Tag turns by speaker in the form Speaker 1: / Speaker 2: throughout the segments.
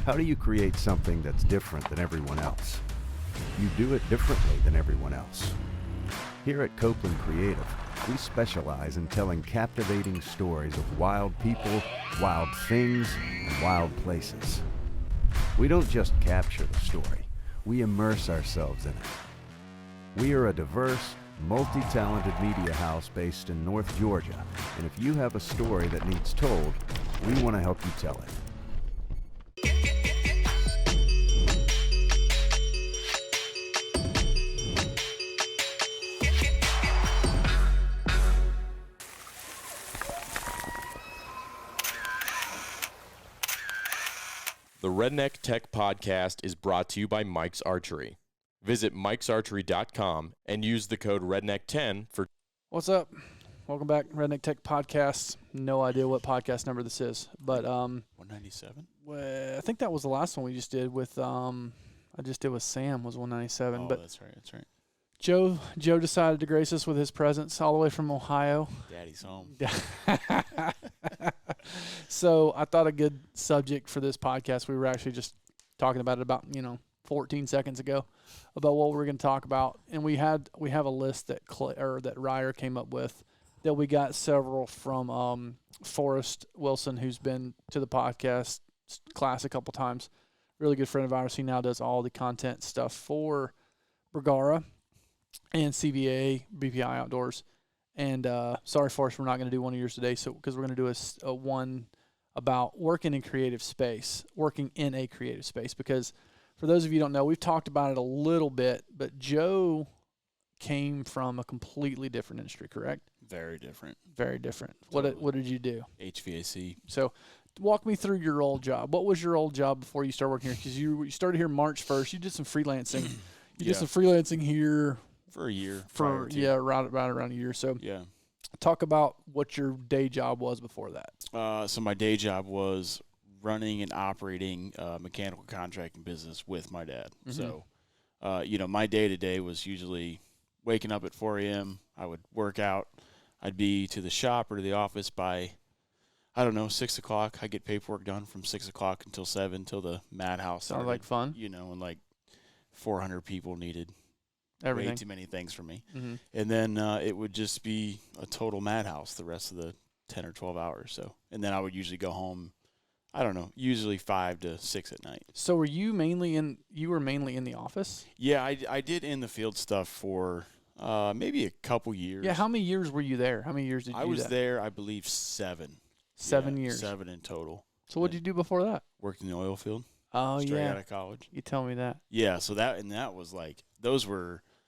Speaker 1: How do you create something that's different than everyone else? You do it differently than everyone else. Here at Copeland Creative, we specialize in telling captivating stories of wild people, wild things, and wild places. We don't just capture the story, we immerse ourselves in it. We are a diverse, multi-talented media house based in North Georgia, and if you have a story that needs told, we want to help you tell it.
Speaker 2: The Redneck Tech Podcast is brought to you by Mike's Archery. Visit mikesarchery.com and use the code REDNECK10 for...
Speaker 3: What's up? Welcome back, Redneck Tech Podcast. No idea what podcast number this is, but
Speaker 4: 197.
Speaker 3: I think that was the last one we just did with I just did with Sam was 197.
Speaker 4: Oh,
Speaker 3: but
Speaker 4: that's right.
Speaker 3: Joe decided to grace us with his presence all the way from Ohio.
Speaker 4: Daddy's home.
Speaker 3: So I thought a good subject for this podcast. We were actually just talking about it about 14 seconds ago about what we're going to talk about, and we have a list that that Ryer came up with that we got several from Forrest Wilson, who's been to the podcast class a couple times. Really good friend of ours. He now does all the content stuff for Bergara and CVA, BPI Outdoors. And sorry, Forrest, we're not going to do one of yours today, because we're going to do a one about working in a creative space. Because for those of you who don't know, we've talked about it a little bit, but Joe came from a completely different industry, correct?
Speaker 4: Very different.
Speaker 3: Very different.
Speaker 4: Totally.
Speaker 3: What did you do?
Speaker 4: HVAC.
Speaker 3: So walk me through your old job. What was your old job before you started working here? Because you started here March 1st. You did some freelancing. Did some freelancing here.
Speaker 4: For a year.
Speaker 3: Right around a year. So
Speaker 4: yeah.
Speaker 3: Talk about what your day job was before that.
Speaker 4: So my day job was running and operating a mechanical contracting business with my dad. Mm-hmm. So, my day-to-day was usually waking up at 4 a.m. I would work out. I'd be to the shop or to the office by, 6 o'clock. I'd get paperwork done from 6 o'clock until 7, until the madhouse started.
Speaker 3: Sounds like fun.
Speaker 4: And like 400 people needed
Speaker 3: everything.
Speaker 4: Way too many things for me.
Speaker 3: Mm-hmm.
Speaker 4: And then it would just be a total madhouse the rest of the 10 or 12 hours. So, and then I would usually go home, usually 5 to 6 at night.
Speaker 3: So were you mainly in the office?
Speaker 4: Yeah, I did in the field stuff for maybe a couple years.
Speaker 3: Yeah, how many years were you there? How many years did you do that?
Speaker 4: I was there, I believe, 7.
Speaker 3: 7 years.
Speaker 4: 7 in total.
Speaker 3: So what did you do before that?
Speaker 4: Worked in the oil field.
Speaker 3: Oh,
Speaker 4: straight out of college.
Speaker 3: You tell me that.
Speaker 4: Yeah, so that was like,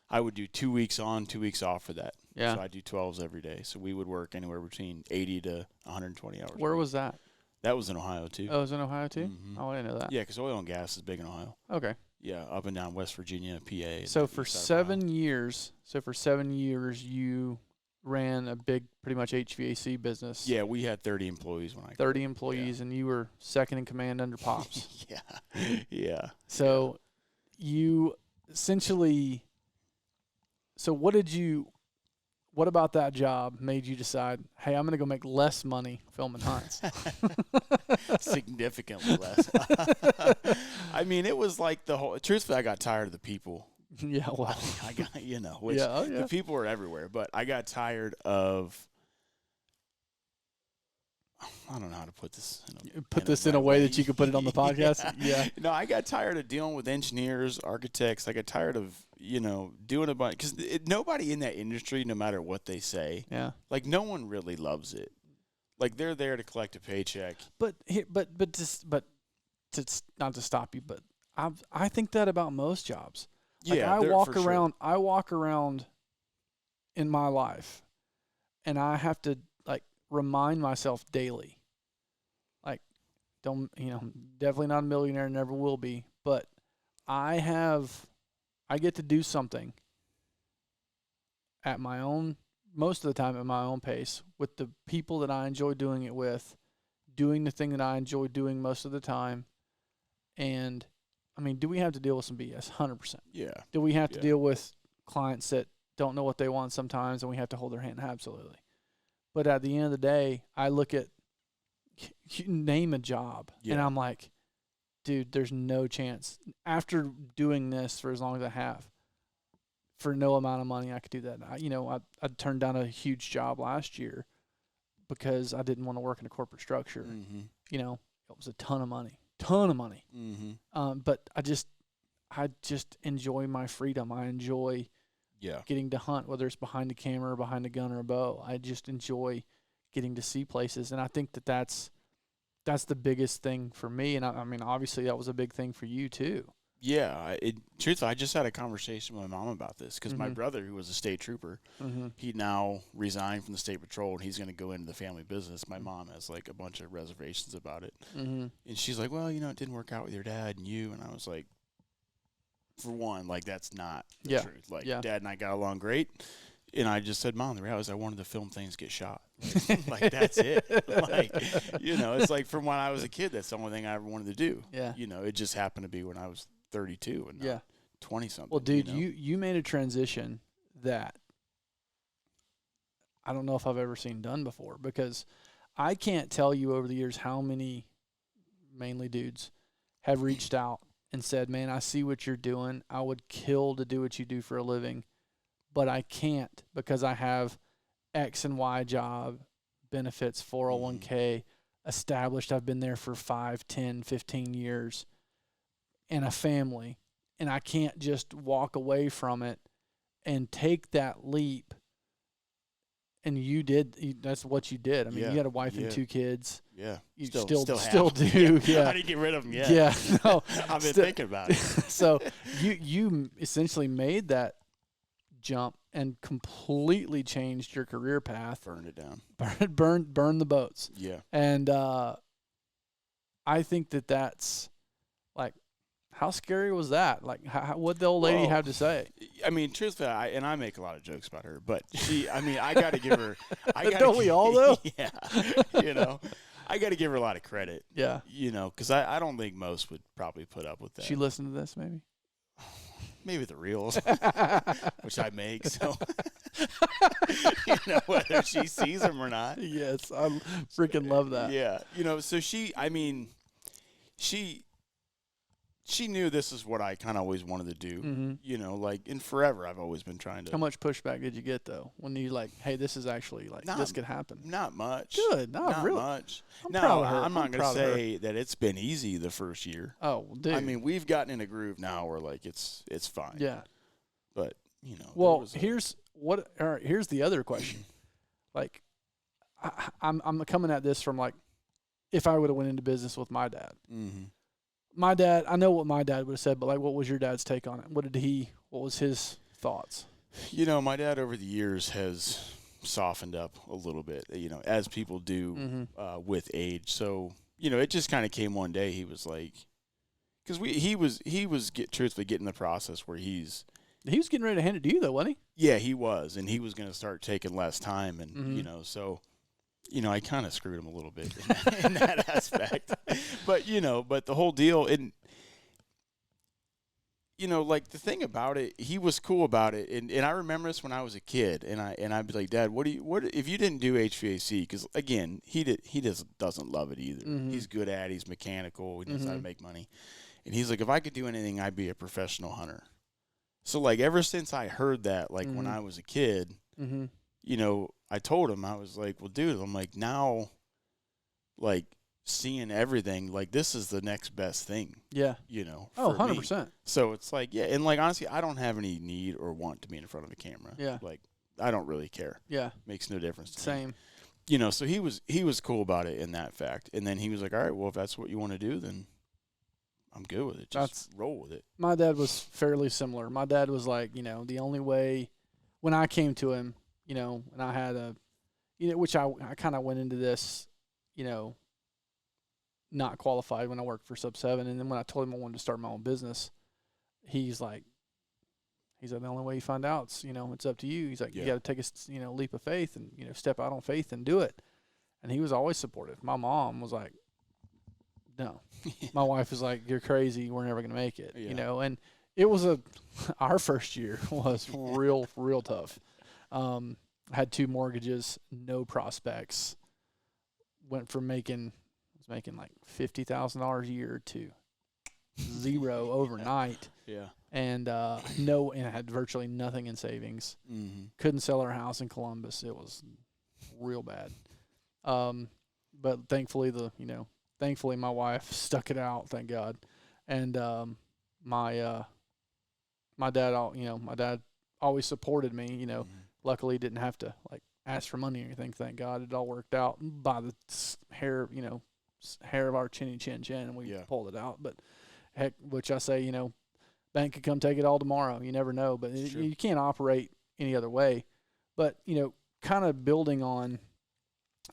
Speaker 4: I would do 2 weeks on, 2 weeks off for that.
Speaker 3: Yeah.
Speaker 4: So I do 12s every day. So we would work anywhere between 80 to 120 hours.
Speaker 3: Where was that?
Speaker 4: That was in Ohio, too.
Speaker 3: Oh, it was in Ohio, too?
Speaker 4: Mm-hmm.
Speaker 3: Oh, I didn't know that.
Speaker 4: Yeah, because oil and gas is big in Ohio.
Speaker 3: Okay.
Speaker 4: Yeah, up and down West Virginia, PA.
Speaker 3: So for 7 years, you ran a big, pretty much HVAC business.
Speaker 4: Yeah, we had 30 employees when I
Speaker 3: 30 employees, and you were second in command under Pops.
Speaker 4: Yeah.
Speaker 3: So you essentially... So what about that job made you decide, hey, I'm going to go make less money filming hunts?
Speaker 4: Significantly less. It was like truthfully, I got tired of the people.
Speaker 3: Yeah, well.
Speaker 4: I got, the people were everywhere, but I got tired of, I don't know how to put this.
Speaker 3: In a way that you could put it on the podcast? Yeah.
Speaker 4: No, I got tired of dealing with engineers, architects. I got tired of, doing a bunch. Because nobody in that industry, no matter what they say, no one really loves it. Like, they're there to collect a paycheck.
Speaker 3: But not to stop you, but I think that about most jobs. Like,
Speaker 4: yeah,
Speaker 3: I walk around in my life, and I have to, remind myself daily, definitely not a millionaire, never will be, but I get to do something at my own, most of the time at my own pace, with the people that I enjoy doing it with, doing the thing that I enjoy doing most of the time. And do we have to deal with some BS? 100%.
Speaker 4: Yeah.
Speaker 3: Do we have to deal with clients that don't know what they want sometimes, and we have to hold their hand? Absolutely. But at the end of the day, I look at, name a job, and I'm like, dude, there's no chance. After doing this for as long as I have, for no amount of money, I could do that. I turned down a huge job last year because I didn't want to work in a corporate structure.
Speaker 4: Mm-hmm.
Speaker 3: It was a ton of money.
Speaker 4: Mm-hmm.
Speaker 3: But I just enjoy my freedom. I enjoy getting to hunt, whether it's behind the camera or behind a gun or a bow. I just enjoy getting to see places, and I think that's the biggest thing for me. And I mean, obviously, that was a big thing for you too.
Speaker 4: Yeah, truthfully, I just had a conversation with my mom about this because my
Speaker 3: Mhm.
Speaker 4: brother, who was a state trooper,
Speaker 3: Mm-hmm.
Speaker 4: he now resigned from the state patrol and he's going to go into the family business. My mom has like a bunch of reservations about it,
Speaker 3: Mm-hmm.
Speaker 4: and she's like, "Well, it didn't work out with your dad and you." And I was like, "For one, like that's not the
Speaker 3: Yeah.
Speaker 4: truth. Like
Speaker 3: Yeah.
Speaker 4: Dad and I got along great." And I just said, "Mom, the reality is I wanted to film things get shot. Like that's it. Like, it's like from when I was a kid, that's the only thing I ever wanted to do.
Speaker 3: Yeah.
Speaker 4: It just happened to be when I was 32 and
Speaker 3: Yeah.
Speaker 4: not 20 something.
Speaker 3: Well, dude, you made a transition that I don't know if I've ever seen done before, because I can't tell you over the years how many, mainly dudes, have reached out and said, "Man, I see what you're doing. I would kill to do what you do for a living, but I can't because I have X and Y job, benefits, 401k, established. I've been there for 5, 10, 15 years, and a family, and I can't just walk away from it and take that leap." And you did. That's what you did. I mean,
Speaker 4: Yeah,
Speaker 3: you had a wife
Speaker 4: yeah.
Speaker 3: and 2 kids.
Speaker 4: Yeah.
Speaker 3: You
Speaker 4: Still
Speaker 3: still
Speaker 4: have.
Speaker 3: do. Yeah.
Speaker 4: I didn't get rid of them yet.
Speaker 3: Yeah. No.
Speaker 4: I've been
Speaker 3: Still-
Speaker 4: thinking about it.
Speaker 3: So you essentially made that jump and completely changed your career path.
Speaker 4: Burned it down.
Speaker 3: Burn the boats.
Speaker 4: Yeah.
Speaker 3: And I think that's like, how scary was that? Like, what the old lady
Speaker 4: Well,
Speaker 3: have to say?
Speaker 4: I mean, truthfully, I make a lot of jokes about her, but I got to give her.
Speaker 3: Don't we all, though?
Speaker 4: Yeah. I got to give her a lot of credit.
Speaker 3: Yeah.
Speaker 4: Because I don't think most would probably put up with that.
Speaker 3: She listened to this, maybe.
Speaker 4: Maybe the reels, which I make. So, whether she sees them or not.
Speaker 3: Yes, I freaking love that.
Speaker 4: Yeah. So she knew this is what I kind of always wanted to do.
Speaker 3: Mm-hmm.
Speaker 4: And forever I've always been trying to.
Speaker 3: How much pushback did you get though when you like, hey, this is actually like this could happen?
Speaker 4: Not much.
Speaker 3: Good. No,
Speaker 4: not
Speaker 3: really.
Speaker 4: much.
Speaker 3: I'm
Speaker 4: No,
Speaker 3: proud of her.
Speaker 4: I'm not going to
Speaker 3: proud of her.
Speaker 4: say that it's been easy the first year.
Speaker 3: Oh, dude.
Speaker 4: I mean, we've gotten in a groove now where like it's fine.
Speaker 3: Yeah.
Speaker 4: But
Speaker 3: Well, here's the other question. Like, I'm coming at this from like, if I would have went into business with my dad.
Speaker 4: Mm-hmm.
Speaker 3: My dad, I know what my dad would have said, but like, what was your dad's take on it? What was his thoughts?
Speaker 4: My dad over the years has softened up a little bit, as people do with age. So, it just kind of came one day. He was like, because he was truthfully getting the process where he was
Speaker 3: getting ready to hand it to you though, wasn't
Speaker 4: Yeah, he was, and he was going to start taking less time, and so. I kind of screwed him a little bit in that aspect, but the whole deal, and like the thing about it, he was cool about it, and I remember this when I was a kid, and I'd be like, "Dad, what if you didn't do HVAC?" Because again, he doesn't love it either.
Speaker 3: Mm-hmm.
Speaker 4: He's good at it. He's mechanical. He knows how to make money, and he's like, "If I could do anything, I'd be a professional hunter." So like ever since I heard that, like when I was a kid, I told him, I was like, well, dude, I'm like, now, like, seeing everything, like, this is the next best thing.
Speaker 3: Yeah.
Speaker 4: For
Speaker 3: 100%.
Speaker 4: me. So it's like, yeah, and, like, honestly, I don't have any need or want to be in front of a camera.
Speaker 3: Yeah.
Speaker 4: Like, I don't really care.
Speaker 3: Yeah.
Speaker 4: Makes no difference to
Speaker 3: Same.
Speaker 4: me. So he was cool about it in that fact. And then he was like, all right, well, if that's what you want to do, then I'm good with it. Just roll with it.
Speaker 3: My dad was fairly similar. My dad was like, the only way, when I came to him, and I had which I kind of went into this, not qualified when I worked for Sub 7. And then when I told him I wanted to start my own business, he's like, the only way you find out is, it's up to you. He's like, you got to take a, leap of faith and, step out on faith and do it. And he was always supportive. My mom was like, no. My wife was like, you're crazy. We're never going to make it, and it was our first year was real tough. Had 2 mortgages, no prospects. Went from making like $50,000 a year to zero overnight.
Speaker 4: Yeah.
Speaker 3: And had virtually nothing in savings.
Speaker 4: Mm-hmm.
Speaker 3: Couldn't sell our house in Columbus. It was real bad. But thankfully my wife stuck it out, thank God. And my dad always supported me,
Speaker 4: Mm-hmm.
Speaker 3: Luckily didn't have to like ask for money or anything, thank God. It all worked out by the hair of our chinny chin and we pulled it out. But heck, which I say, bank could come take it all tomorrow. You never know, but you can't operate any other way. But, kind of building on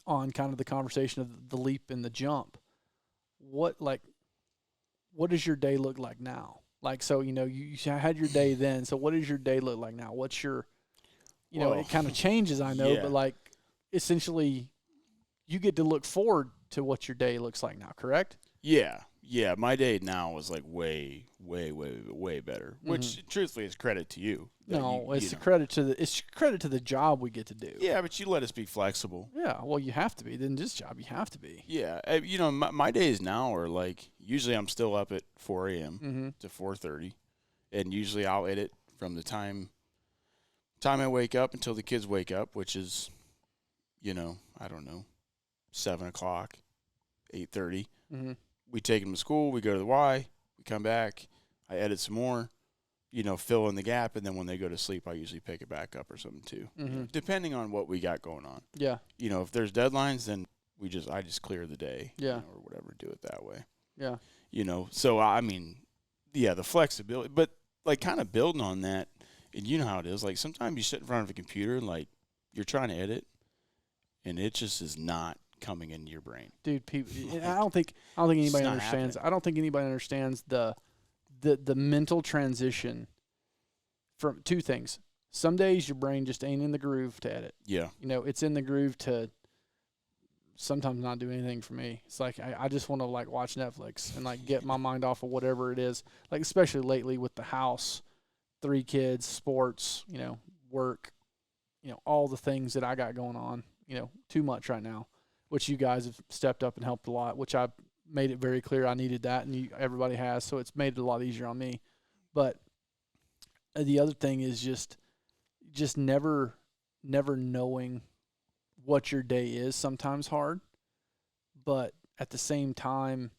Speaker 3: kind of the conversation of the leap and the jump, what does your day look like now? Like, so, you had your day then. So what does your day look like now? What's your, it kind of changes, I know, but like essentially you get to look forward to what your day looks like now, correct?
Speaker 4: Yeah. Yeah. My day now is like way, way, way, way better, which truthfully is credit to you.
Speaker 3: No, it's credit to the job we get to do.
Speaker 4: Yeah, but you let us be flexible.
Speaker 3: Yeah, well, you have to be. Then this job, you have to be.
Speaker 4: Yeah, my days now are like usually I'm still up at 4 a.m. to 4:30, and usually I'll edit from the time I wake up until the kids wake up, which is, I don't know, 7 o'clock, 8:30. We take them to school. We go to the Y. We come back. I edit some more. Fill in the gap, and then when they go to sleep, I usually pick it back up or something too, depending on what we got going on.
Speaker 3: Yeah.
Speaker 4: If there's deadlines, then I just clear the day,
Speaker 3: or
Speaker 4: whatever, do it that way.
Speaker 3: Yeah.
Speaker 4: So I mean, the flexibility, but like kind of building on that, and you know how it is. Like sometimes you sit in front of a computer and like you're trying to edit, and it just is not coming into your brain.
Speaker 3: Dude, people, I don't think anybody understands.
Speaker 4: Happening.
Speaker 3: I don't think anybody understands the mental transition from two things. Some days your brain just ain't in the groove to edit.
Speaker 4: Yeah.
Speaker 3: It's in the groove to sometimes not do anything for me. It's like I just want to like watch Netflix and like get my mind off of whatever it is. Like especially lately with the house, 3 kids, sports, work, all the things that I got going on, too much right now, which you guys have stepped up and helped a lot, which I made it very clear I needed that, and everybody has, so it's made it a lot easier on me. But the other thing is just never knowing what your day is. Sometimes hard, but at the same time,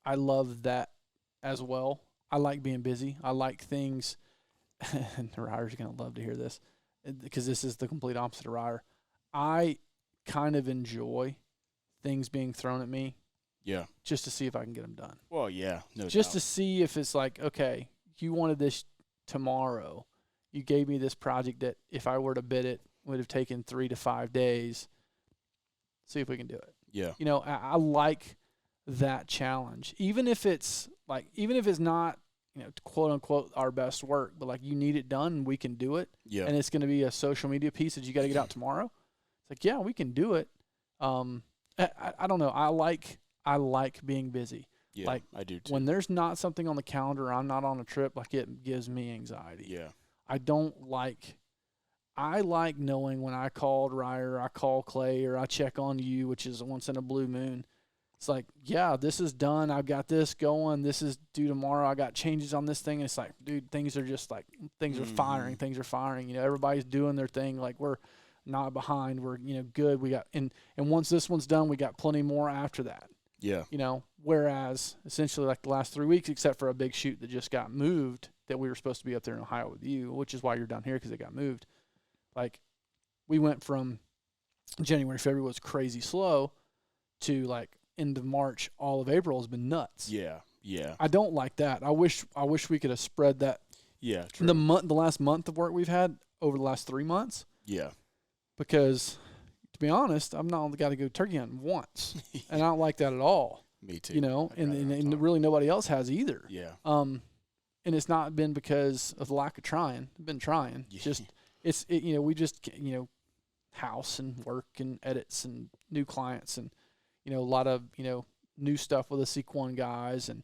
Speaker 3: I love that as well. I like being busy. I like things, and Ryer's going to love to hear this because this is the complete opposite of Ryer. I kind of enjoy things being thrown at me.
Speaker 4: Yeah.
Speaker 3: Just to see if I can get them done.
Speaker 4: Well, yeah, no doubt.
Speaker 3: Just to see if it's like, okay, you wanted this tomorrow. You gave me this project that if I were to bid it would have taken 3 to 5 days. See if we can do it.
Speaker 4: Yeah.
Speaker 3: I like that challenge. Even if it's not, quote unquote our best work, but like you need it done and we can do it.
Speaker 4: Yeah.
Speaker 3: And it's going to be a social media piece that you got to get out tomorrow. It's like, yeah, we can do it. I don't know. I like being busy.
Speaker 4: Yeah,
Speaker 3: like
Speaker 4: I do too.
Speaker 3: When there's not something on the calendar, I'm not on a trip, like it gives me anxiety.
Speaker 4: Yeah.
Speaker 3: I like knowing when I called Ryer, I call Clay, or I check on you, which is once in a blue moon. It's like, yeah, this is done. I've got this going. This is due tomorrow. I got changes on this thing. And it's like, dude, things are just like, things are firing. Things are firing. Everybody's doing their thing. Like we're not behind. We're, good. We got, and once this one's done, we got plenty more after that.
Speaker 4: Yeah.
Speaker 3: Whereas essentially like the last 3 weeks, except for a big shoot that just got moved that we were supposed to be up there in Ohio with you, which is why you're down here because it got moved. Like we went from January, February was crazy slow to like end of March, all of April has been nuts.
Speaker 4: Yeah. Yeah.
Speaker 3: I don't like that. I wish we could have spread that.
Speaker 4: Yeah. True.
Speaker 3: The last month of work we've had over the last 3 months.
Speaker 4: Yeah.
Speaker 3: Because to be honest, I've not only got to go turkey hunting once, and I don't like that at all.
Speaker 4: Me too.
Speaker 3: And really nobody else has either.
Speaker 4: Yeah.
Speaker 3: And it's not been because of the lack of trying. I've been trying.
Speaker 4: Yeah.
Speaker 3: We just house and work and edits and new clients and a lot of new stuff with the Sequon guys and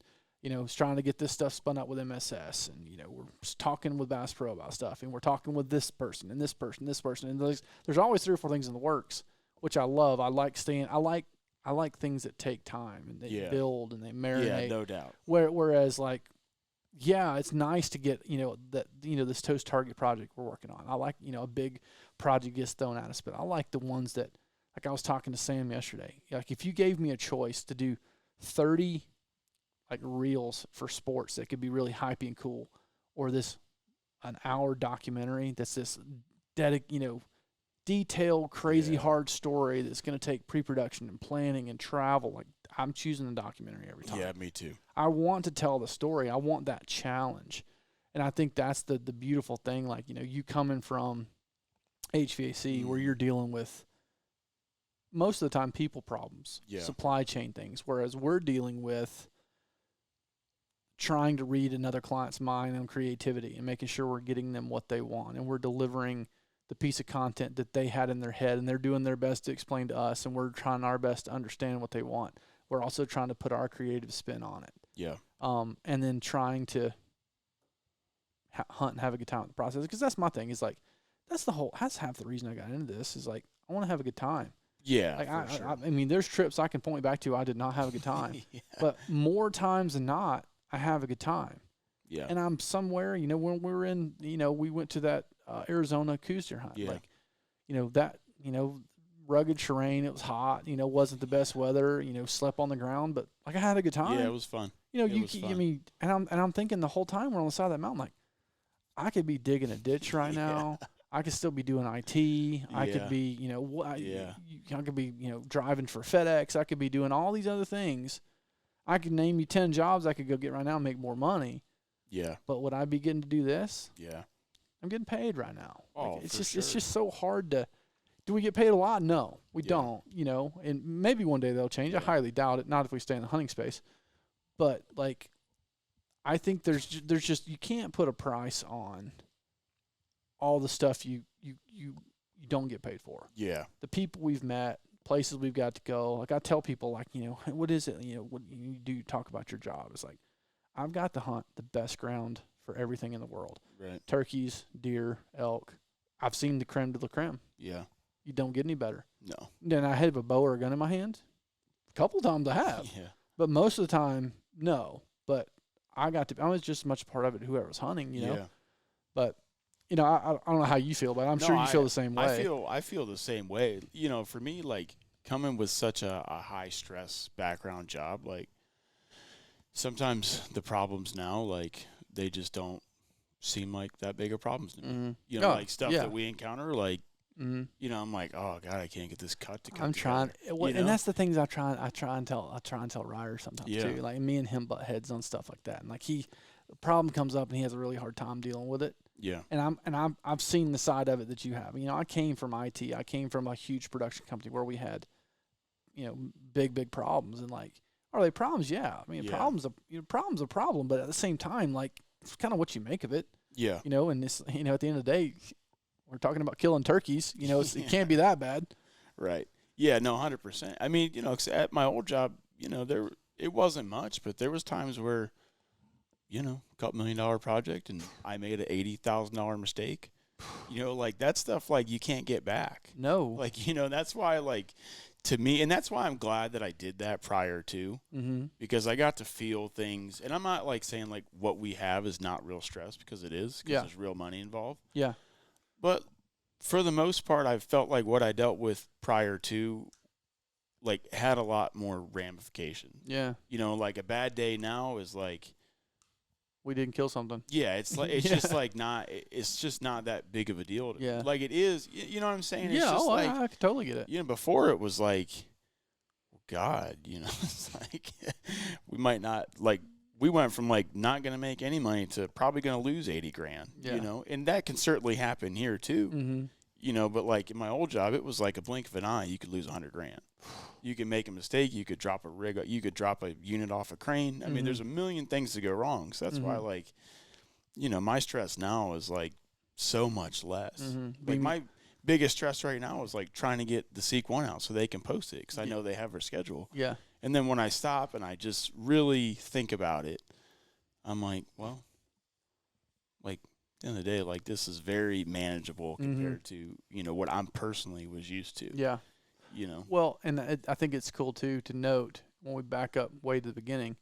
Speaker 3: trying to get this stuff spun up with MSS and we're talking with Bass Pro about stuff and we're talking with this person and this person and there's always 3 or 4 things in the works, which I love. I like I like things that take time and they
Speaker 4: Yeah.
Speaker 3: build and they marinate.
Speaker 4: Yeah, no doubt.
Speaker 3: Whereas like, yeah, it's nice to get, this Toast Target project we're working on. I like, a big project gets thrown at us, but I like the ones that, like I was talking to Sam yesterday. Like if you gave me a choice to do 30 like reels for sports that could be really hypey and cool, or an hour documentary that's this detailed, crazy hard story that's going to take pre-production and planning and travel, like I'm choosing the documentary every time.
Speaker 4: Yeah, me too.
Speaker 3: I want to tell the story. I want that challenge. And I think that's the beautiful thing. Like, you coming from HVAC where you're dealing with most of the time people problems, supply chain things, whereas we're dealing with trying to read another client's mind on creativity and making sure we're getting them what they want, and we're delivering the piece of content that they had in their head, and they're doing their best to explain to us, and we're trying our best to understand what they want. We're also trying to put our creative spin on it.
Speaker 4: Yeah.
Speaker 3: And then trying to hunt and have a good time with the process. Because that's my thing, is like, that's half the reason I got into this, is like, I want to have a good time.
Speaker 4: Yeah.
Speaker 3: Like
Speaker 4: for sure.
Speaker 3: I mean, there's trips I can point back to I did not have a good time.
Speaker 4: Yeah.
Speaker 3: But more times than not, I have a good time.
Speaker 4: Yeah.
Speaker 3: And I'm somewhere, when we were in, we went to that Arizona coos deer hunt.
Speaker 4: Yeah.
Speaker 3: Like, that, rugged terrain. It was hot. Wasn't the best weather. Slept on the ground, but like I had a good time.
Speaker 4: Yeah, it was fun.
Speaker 3: I'm thinking the whole time we're on the side of that mountain, like I could be digging a ditch right now. I could still be doing IT. I could be, I could be, driving for FedEx. I could be doing all these other things. I could name you 10 jobs I could go get right now and make more money.
Speaker 4: Yeah.
Speaker 3: But would I be getting to do this?
Speaker 4: Yeah.
Speaker 3: I'm getting paid right now.
Speaker 4: Oh,
Speaker 3: it's
Speaker 4: for
Speaker 3: just
Speaker 4: sure.
Speaker 3: It's just so hard to. Do we get paid a lot? No, we don't. And maybe one day they'll change. I highly doubt it. Not if we stay in the hunting space. But like, I think there's just you can't put a price on all the stuff you don't get paid for.
Speaker 4: Yeah.
Speaker 3: The people we've met, places we've got to go. Like I tell people, like, what is it? What you do talk about your job. It's like, I've got to hunt the best ground for everything in the world.
Speaker 4: Right.
Speaker 3: Turkeys, deer, elk. I've seen the creme de la creme.
Speaker 4: Yeah.
Speaker 3: You don't get any better.
Speaker 4: No.
Speaker 3: Then I have a bow or a gun in my hand. A couple times I have.
Speaker 4: Yeah.
Speaker 3: But most of the time, no. But I was just as much a part of it whoever was hunting,
Speaker 4: Yeah.
Speaker 3: But, I don't know how you feel, but I'm sure you feel the same way.
Speaker 4: I feel the same way. For me, like, coming with such a high stress background job, like, sometimes the problems now, like, they just don't seem like that big of problems to me.
Speaker 3: Mm-hmm.
Speaker 4: Like stuff that we encounter, like, I'm like, oh God, I can't get this cut to come.
Speaker 3: I'm trying,
Speaker 4: together,
Speaker 3: and that's the things I try and tell Ryder sometimes
Speaker 4: Yeah.
Speaker 3: too. Like me and him butt heads on stuff like that, and like the problem comes up and he has a really hard time dealing with it.
Speaker 4: Yeah.
Speaker 3: And I've seen the side of it that you have. I came from IT. I came from a huge production company where we had, big problems, and like, are they problems? Yeah. Problems a problem, but at the same time, like, it's kind of what you make of it.
Speaker 4: Yeah.
Speaker 3: And this, at the end of the day, we're talking about killing turkeys. It can't be that bad.
Speaker 4: Right. Yeah. No. 100%. I mean, 'cause at my old job, it wasn't much, but there was times where, a $2 million project, and I made an $80,000 mistake. Like that stuff, like you can't get back.
Speaker 3: No.
Speaker 4: Like, that's why, like, to me, and that's why I'm glad that I did that prior to, because I got to feel things. And I'm not like saying like what we have is not real stress, because it is, because there's real money involved.
Speaker 3: Yeah.
Speaker 4: But for the most part, I felt like what I dealt with prior to, like, had a lot more ramification.
Speaker 3: Yeah.
Speaker 4: Like a bad day now is like,
Speaker 3: we didn't kill something.
Speaker 4: yeah, it's like, it's just like not, it's just not that big of a deal to me.
Speaker 3: Yeah.
Speaker 4: Like it is, you know what I'm saying? It's
Speaker 3: Yeah.
Speaker 4: just like,
Speaker 3: I could totally get it.
Speaker 4: Before it was like, God, it's like, we might not, like, we went from like not going to make any money to probably going to lose 80 grand, and that can certainly happen here too, but like in my old job, it was like a blink of an eye, you could lose 100 grand. You can make a mistake. You could drop a rig. You could drop a unit off a crane. I mean, there's a million things to go wrong. So that's why, like, my stress now is like so much less. Like my biggest stress right now is like trying to get the Seek 1 out so they can post it, because I know they have their schedule.
Speaker 3: Yeah.
Speaker 4: And then when I stop and I just really think about it, I'm like, well, like, at the end of the day, like, this is very manageable compared to, what I'm personally was used to.
Speaker 3: Yeah.
Speaker 4: you know.
Speaker 3: Well, and I think it's cool too to note when we back up way to the beginning,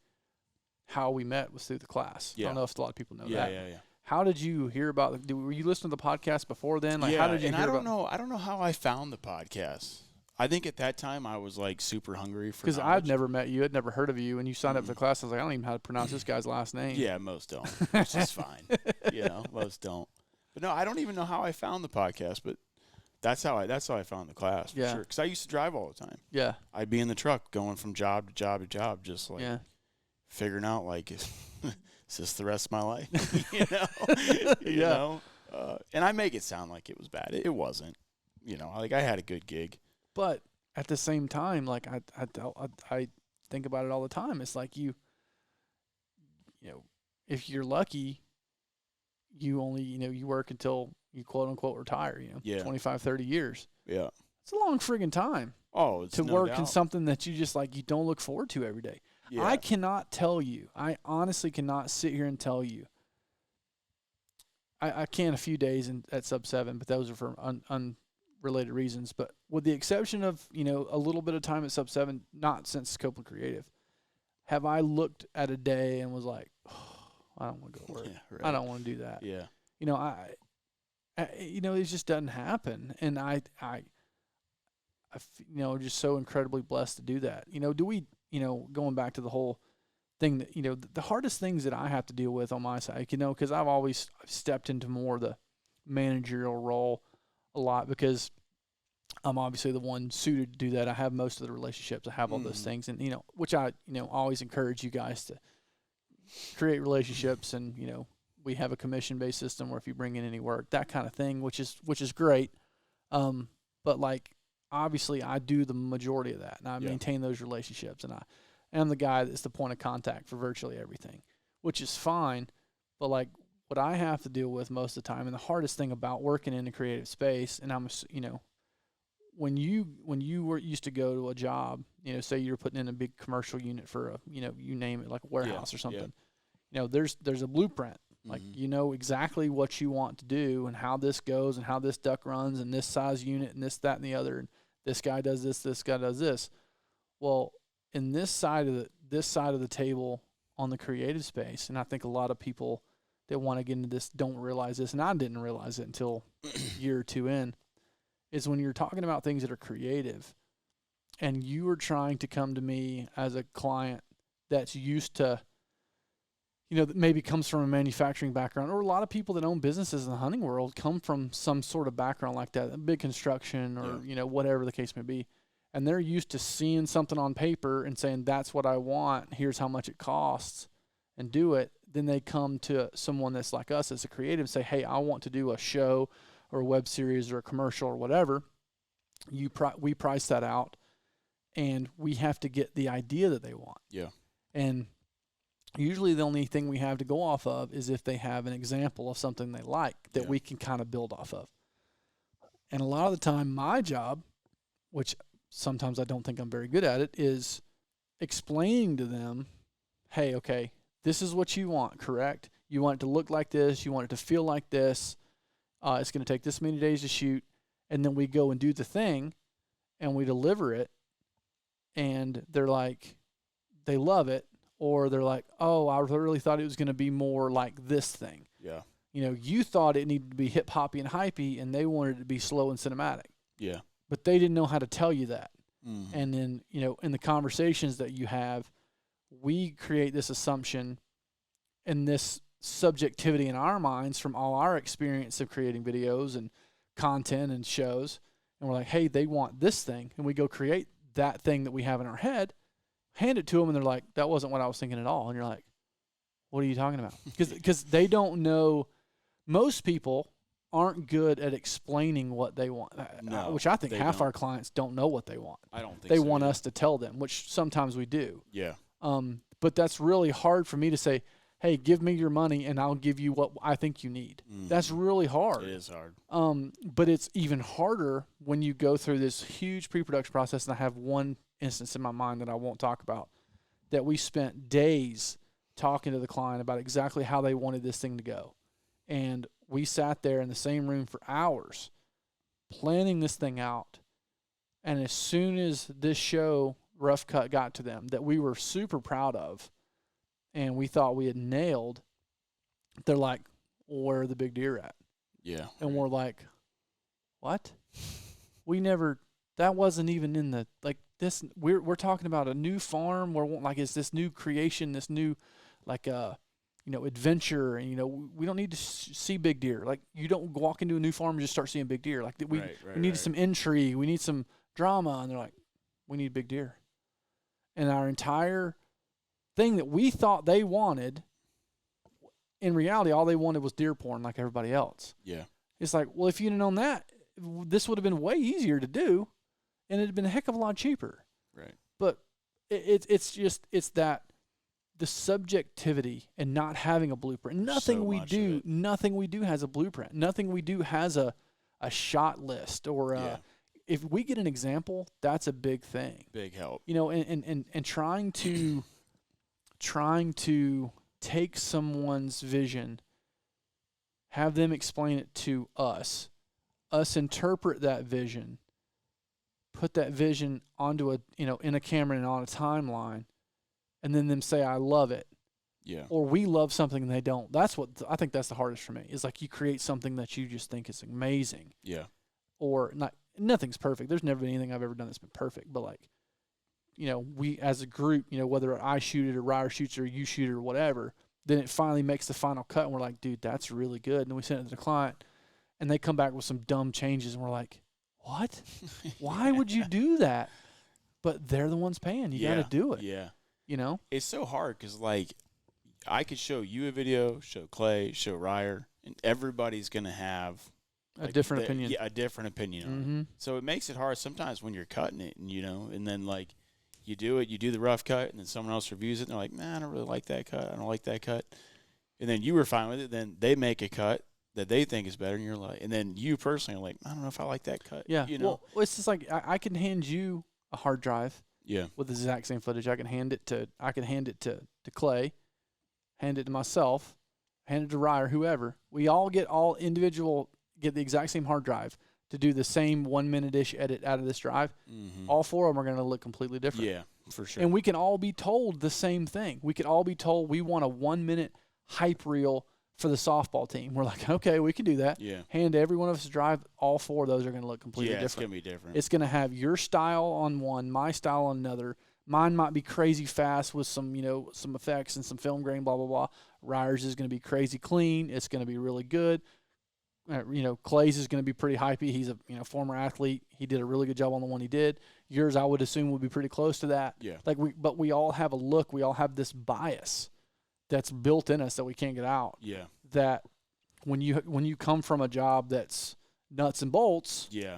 Speaker 3: how we met was through the class. I don't know if a lot of people know that.
Speaker 4: Yeah.
Speaker 3: How did you hear about? Were you listening to the podcast before then? Like, how did you
Speaker 4: and
Speaker 3: hear
Speaker 4: I don't know how I found the podcast. I think at that time I was like super hungry for.
Speaker 3: Because I'd never met you, I'd never heard of you, and you signed up for the class. I was like, I don't even know how to pronounce this guy's last name.
Speaker 4: Yeah, most don't, which is fine. You know, most don't. But no, I don't even know how I found the podcast, but that's how I found the class for sure. Because I used to drive all the time. Yeah, I'd be in the truck going from job to job to job, just like figuring out like, is this the rest of my life? you know. And I make it sound like it was bad. It wasn't. You know, like I had a good gig. But
Speaker 3: at the same time, like I think about it all the time. It's like you know, if you're lucky, you only, you work until you quote unquote retire, 25, 30 years. Yeah. It's a long friggin' time. Oh, it's to no work doubt. In something that you just like, you don't look forward to every day. Yeah. I cannot tell you, I honestly cannot sit here and tell you. I can a few days at sub 7, but those are for unrelated reasons. But with the exception of, a little bit of time at sub 7, not since Copeland Creative, have I looked at a day and was like, oh, I don't want to go to work. Yeah, right. I don't want to do that. Yeah. It just doesn't happen. And I just so incredibly blessed to do that. Do we, going back to the whole thing that, the hardest things that I have to deal with on my side, because I've always stepped into more of the managerial role a lot because I'm obviously the one suited to do that. I have most of the relationships. I have all those things. And, which I, always encourage you guys to create relationships. And, we have a commission-based system where if you bring in any work, that kind of thing, which is great. But like, obviously I do the majority of that and I maintain those relationships, and I am the guy that's the point of contact for virtually everything, which is fine. But like what I have to deal with most of the time, and the hardest thing about working in a creative space, and I'm, when you used to go to a job, say you're putting in a big commercial unit for a, you name it, like a warehouse or something, there's a blueprint. Like, exactly what you want to do and how this goes and how this duct runs and this size unit and this, that, and the other. And this guy does this guy does this. Well, in this side of the table on the creative space, and I think a lot of people that want to get into this don't realize this, and I didn't realize it until a year or two in, is when you're talking about things that are creative and you are trying to come to me as a client that's used to, that maybe comes from a manufacturing background, or a lot of people that own businesses in the hunting world come from some sort of background like that, big construction or, whatever the case may be. And they're used to seeing something on paper and saying, that's what I want, here's how much it costs, and do it. Then they come to someone that's like us as a creative and say, hey, I want to do a show or a web series or a commercial or whatever. We price that out, and we have to get the idea that they want. Yeah. And usually the only thing we have to go off of is if they have an example of something they like that we can kind of build off of. And a lot of the time my job, which sometimes I don't think I'm very good at it, is explaining to them, hey, okay, this is what you want, correct? You want it to look like this. You want it to feel like this. It's going to take this many days to shoot. And then we go and do the thing and we deliver it. And they're like, they love it. Or they're like, oh, I really thought it was going to be more like this thing. Yeah. You thought it needed to be hip-hoppy and hypey, and they wanted it to be slow and cinematic. Yeah. But they didn't know how to tell you that. Mm-hmm. And then, in the conversations that you have, we create this assumption and this subjectivity in our minds from all our experience of creating videos and content and shows. And we're like, hey, they want this thing. And we go create that thing that we have in our head, hand it to them, and they're like, that wasn't what I was thinking at all. And you're like, what are you talking about? Because they don't know. Most people aren't good at explaining what they want, which I think half our clients don't know what they want. I don't think they want us to tell them, which sometimes we do. Yeah. But that's really hard for me to say, hey, give me your money and I'll give you what I think you need. Mm-hmm. That's really hard. It is hard. But it's even harder when you go through this huge pre-production process. And I have one instance in my mind that I won't talk about, that we spent days talking to the client about exactly how they wanted this thing to go. And we sat there in the same room for hours planning this thing out And as soon as this show, Rough Cut, got to them, that we were super proud of, and we thought we had nailed, they're like, where are the big deer at?
Speaker 4: Yeah.
Speaker 3: And we're like, what? We never, that wasn't even in the, like, this, we're talking about a new farm where, like, it's this new creation, this new, like, adventure, and, we don't need to see big deer. Like, you don't walk into a new farm and just start seeing big deer. Like, we need some intrigue. We need some drama. And they're like, we need big deer. And our entire thing that we thought they wanted, in reality, all they wanted was deer porn like everybody else.
Speaker 4: Yeah. It's
Speaker 3: like, well, if you'd have known that, this would have been way easier to do, and it'd have been a heck of a lot cheaper.
Speaker 4: Right.
Speaker 3: But it's that the subjectivity and not having a blueprint. Nothing we do has a blueprint. Nothing we do has a shot list or if we get an example, that's a big thing.
Speaker 4: Big help.
Speaker 3: And trying to take someone's vision, have them explain it to us interpret that vision, put that vision onto in a camera and on a timeline, and then them say, I love it.
Speaker 4: Yeah.
Speaker 3: Or we love something and they don't. That's what I think that's the hardest for me, is like you create something that you just think is amazing.
Speaker 4: Yeah.
Speaker 3: Or nothing's perfect. There's never been anything I've ever done that's been perfect, but like, we as a group, whether I shoot it or Ryer shoots it or you shoot it or whatever, then it finally makes the final cut and we're like, dude, that's really good. And then we send it to the client and they come back with some dumb changes and we're like, what? Why would you do that? But they're the ones paying. You got to do it.
Speaker 4: Yeah.
Speaker 3: It's
Speaker 4: so hard because, like, I could show you a video, show Clay, show Ryer, and everybody's going to have
Speaker 3: a different opinion.
Speaker 4: Yeah, a different opinion on it. So it makes it hard sometimes when you're cutting it, and then, like, you do it, you do the rough cut, and then someone else reviews it, and they're like, man, I don't really like that cut. I don't like that cut. And then you were fine with it. Then they make a cut that they think is better, and you're like, and then you personally are like, I don't know if I like that cut.
Speaker 3: Yeah. Well, it's just like I can hand you a hard drive.
Speaker 4: Yeah.
Speaker 3: With the exact same footage, I can hand it to Clay, hand it to myself, hand it to Ryer, whoever. We all get the exact same hard drive to do the same 1 minute-ish edit out of this drive. Mm-hmm. All four of them are going to look completely different.
Speaker 4: Yeah, for sure.
Speaker 3: And we can all be told the same thing. We could all be told we want a 1 minute hype reel for the softball team. We're like, okay, we can do that.
Speaker 4: Yeah.
Speaker 3: Hand every one of us a drive. All four of those are going to look completely different.
Speaker 4: It's going to be different.
Speaker 3: It's going to have your style on one, my style on another. Mine might be crazy fast with some, some effects and some film grain, blah, blah, blah. Ryer's is going to be crazy clean. It's going to be really good. Clay's is going to be pretty hypey. He's a former athlete. He did a really good job on the one he did. Yours, I would assume, would be pretty close to that.
Speaker 4: Yeah.
Speaker 3: But we all have a look. We all have this bias that's built in us that we can't get out.
Speaker 4: Yeah.
Speaker 3: That when you come from a job that's nuts and bolts,
Speaker 4: yeah,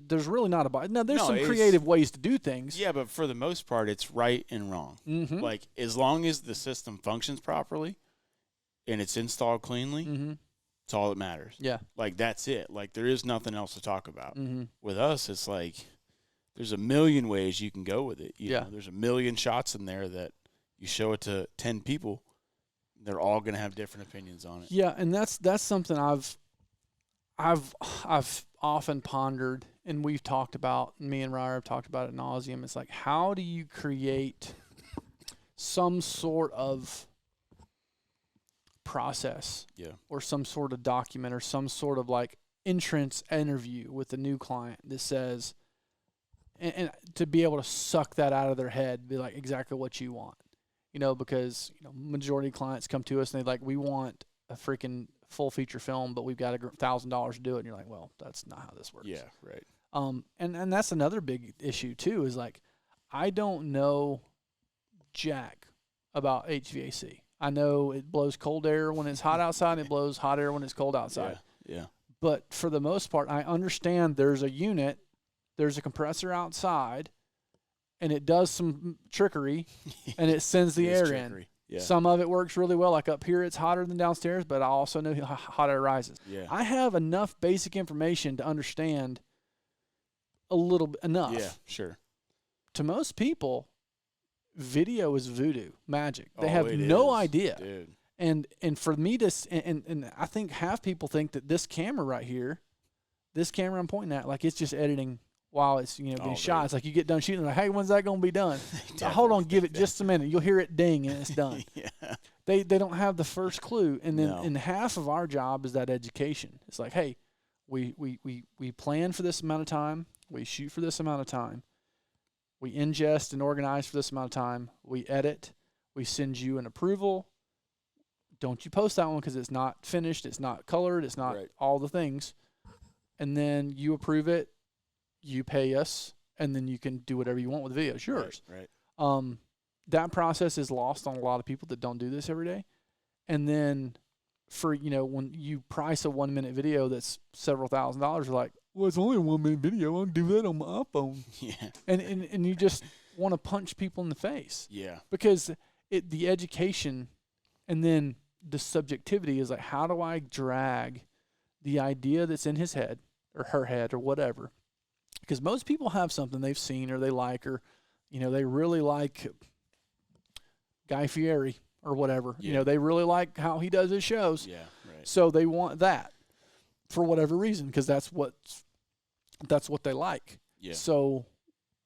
Speaker 3: there's really not a bias. Now there's some creative ways to do things.
Speaker 4: Yeah, but for the most part, it's right and wrong. Mm-hmm. Like as long as the system functions properly and it's installed cleanly. Mm-hmm. It's all that matters.
Speaker 3: Yeah.
Speaker 4: Like, that's it. Like, there is nothing else to talk about.
Speaker 3: Mm-hmm.
Speaker 4: With us, it's like there's a million ways you can go with it. You know, there's a million shots in there that you show it to 10 people, they're all going to have different opinions on it.
Speaker 3: Yeah, and that's something I've often pondered, and we've talked about, me and Ryer have talked about it ad nauseum. It's like, how do you create some sort of process or some sort of document or some sort of like entrance interview with a new client that says, and to be able to suck that out of their head, be like exactly what you want, because majority of clients come to us and they we want a freaking full feature film, but we've got $1,000 to do it. And you're like, well, that's not how this works.
Speaker 4: Yeah. Right.
Speaker 3: And that's another big issue too, is like, I don't know jack about HVAC. I know it blows cold air when it's hot outside, and it blows hot air when it's cold outside.
Speaker 4: Yeah.
Speaker 3: But for the most part, I understand there's a unit, there's a compressor outside, and it does some trickery, and it sends the air in. Yeah. Some of it works really well. Like up here, it's hotter than downstairs, but I also know hot air rises.
Speaker 4: Yeah.
Speaker 3: I have enough basic information to understand enough.
Speaker 4: Yeah, sure.
Speaker 3: To most people, video is voodoo magic. They have no idea.
Speaker 4: Dude.
Speaker 3: And for me to and I think half people think that this camera right here, this camera I'm pointing at, like it's just editing while it's getting shot. It's like you get done shooting, like, hey, when's that going to be done? Hold on, give it just a minute. You'll hear it ding and it's done.
Speaker 4: Yeah.
Speaker 3: They don't have the first clue, and then and half of our job is that education. It's like, hey, we plan for this amount of time, we shoot for this amount of time, we ingest and organize for this amount of time, we edit, we send you an approval. Don't you post that one because it's not finished, it's not colored, it's not all the things, and then you approve it, you pay us, and then you can do whatever you want with the video. It's yours.
Speaker 4: Right.
Speaker 3: That process is lost on a lot of people that don't do this every day. And then for, when you price a 1-minute video that's several $1,000s, you're like, well, it's only a 1-minute video. I can do that on my iPhone.
Speaker 4: Yeah.
Speaker 3: And you just want to punch people in the face.
Speaker 4: Yeah.
Speaker 3: Because the education and then the subjectivity is like, how do I drag the idea that's in his head or her head or whatever? Because most people have something they've seen or they like, or, they really like Guy Fieri or whatever.
Speaker 4: Yeah.
Speaker 3: They really like how he does his shows.
Speaker 4: Yeah, right.
Speaker 3: So they want that for whatever reason, because that's what they like.
Speaker 4: Yeah.
Speaker 3: So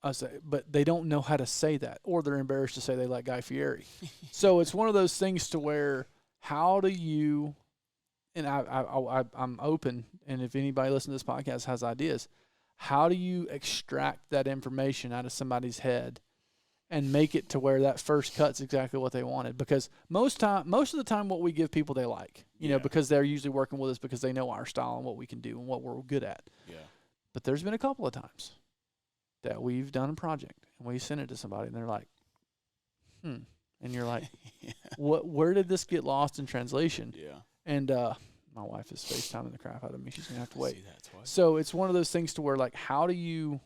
Speaker 3: I say, but they don't know how to say that, or they're embarrassed to say they like Guy Fieri. So it's one of those things to where, how do you? And I'm open, and if anybody listening to this podcast has ideas, how do you extract that information out of somebody's head and make it to where that first cut's exactly what they wanted? Because most of the time what we give people they like, because they're usually working with us because they know our style and what we can do and what we're good at.
Speaker 4: Yeah.
Speaker 3: But there's been a couple of times that we've done a project and we send it to somebody and they're like, and you're like, where did this get lost in translation?
Speaker 4: Yeah.
Speaker 3: And my wife is FaceTiming the crap out of me. She's going to have to wait.
Speaker 4: See that twice.
Speaker 3: So it's one of those things to where, like, how do you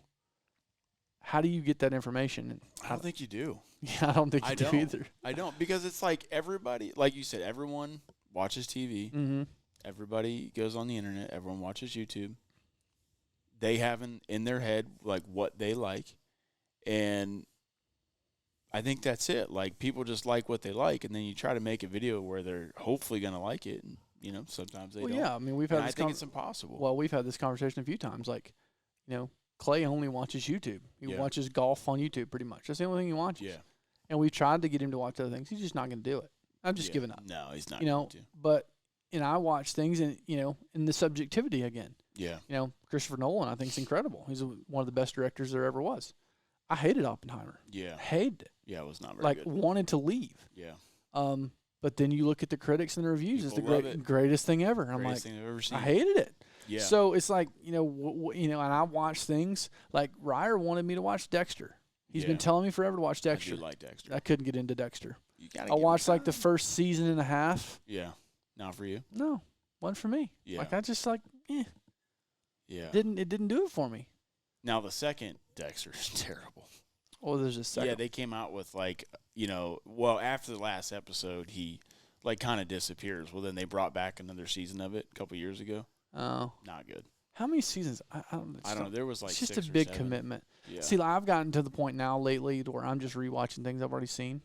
Speaker 3: get that information?
Speaker 4: I don't think you do.
Speaker 3: Yeah, I don't think you do either.
Speaker 4: I don't, because it's like everybody, like you said, everyone watches TV.
Speaker 3: Mm-hmm.
Speaker 4: Everybody goes on the internet. Everyone watches YouTube. They have in their head, like, what they like. And I think that's it. Like, people just like what they like, and then you try to make a video where they're hopefully going to like it, and, sometimes they don't.
Speaker 3: Yeah, I mean, we've had
Speaker 4: I
Speaker 3: this
Speaker 4: think it's impossible.
Speaker 3: Well, we've had this conversation a few times. Like, Clay only watches YouTube. He watches golf on YouTube pretty much. That's the only thing he watches.
Speaker 4: Yeah.
Speaker 3: And we tried to get him to watch other things. He's just not going to do it. I'm just giving up.
Speaker 4: No, he's not going to.
Speaker 3: But, I watch things and, in the subjectivity again.
Speaker 4: Yeah.
Speaker 3: Christopher Nolan, I think, is incredible. He's one of the best directors there ever was. I hated Oppenheimer.
Speaker 4: Yeah.
Speaker 3: Hated it.
Speaker 4: Yeah, it was not very good.
Speaker 3: Wanted to leave.
Speaker 4: Yeah.
Speaker 3: But then you look at the critics and the reviews.
Speaker 4: People
Speaker 3: It's the greatest thing ever.
Speaker 4: Greatest
Speaker 3: I'm like,
Speaker 4: thing I've ever seen.
Speaker 3: I hated it.
Speaker 4: Yeah.
Speaker 3: So it's like, and I watch things like Ryer wanted me to watch Dexter. He's been telling me forever to watch Dexter.
Speaker 4: I do like Dexter.
Speaker 3: I couldn't get into Dexter.
Speaker 4: You gotta
Speaker 3: I
Speaker 4: give
Speaker 3: watched
Speaker 4: it
Speaker 3: like the
Speaker 4: time.
Speaker 3: first season and a half.
Speaker 4: Yeah. Not for you.
Speaker 3: No, wasn't for me.
Speaker 4: Yeah.
Speaker 3: Like I just
Speaker 4: Yeah.
Speaker 3: it didn't do it for me.
Speaker 4: Now the second Dexter is terrible.
Speaker 3: Oh, there's a second.
Speaker 4: Yeah, they came out with after the last episode, he kind of disappears. Well, then they brought back another season of it a couple years ago.
Speaker 3: Oh,
Speaker 4: Not good.
Speaker 3: how many seasons? I don't know.
Speaker 4: I don't know. There was like
Speaker 3: It's just
Speaker 4: 6
Speaker 3: a
Speaker 4: or
Speaker 3: big
Speaker 4: 7.
Speaker 3: commitment.
Speaker 4: Yeah.
Speaker 3: See, I've gotten to the point now lately to where I'm just rewatching things I've already seen.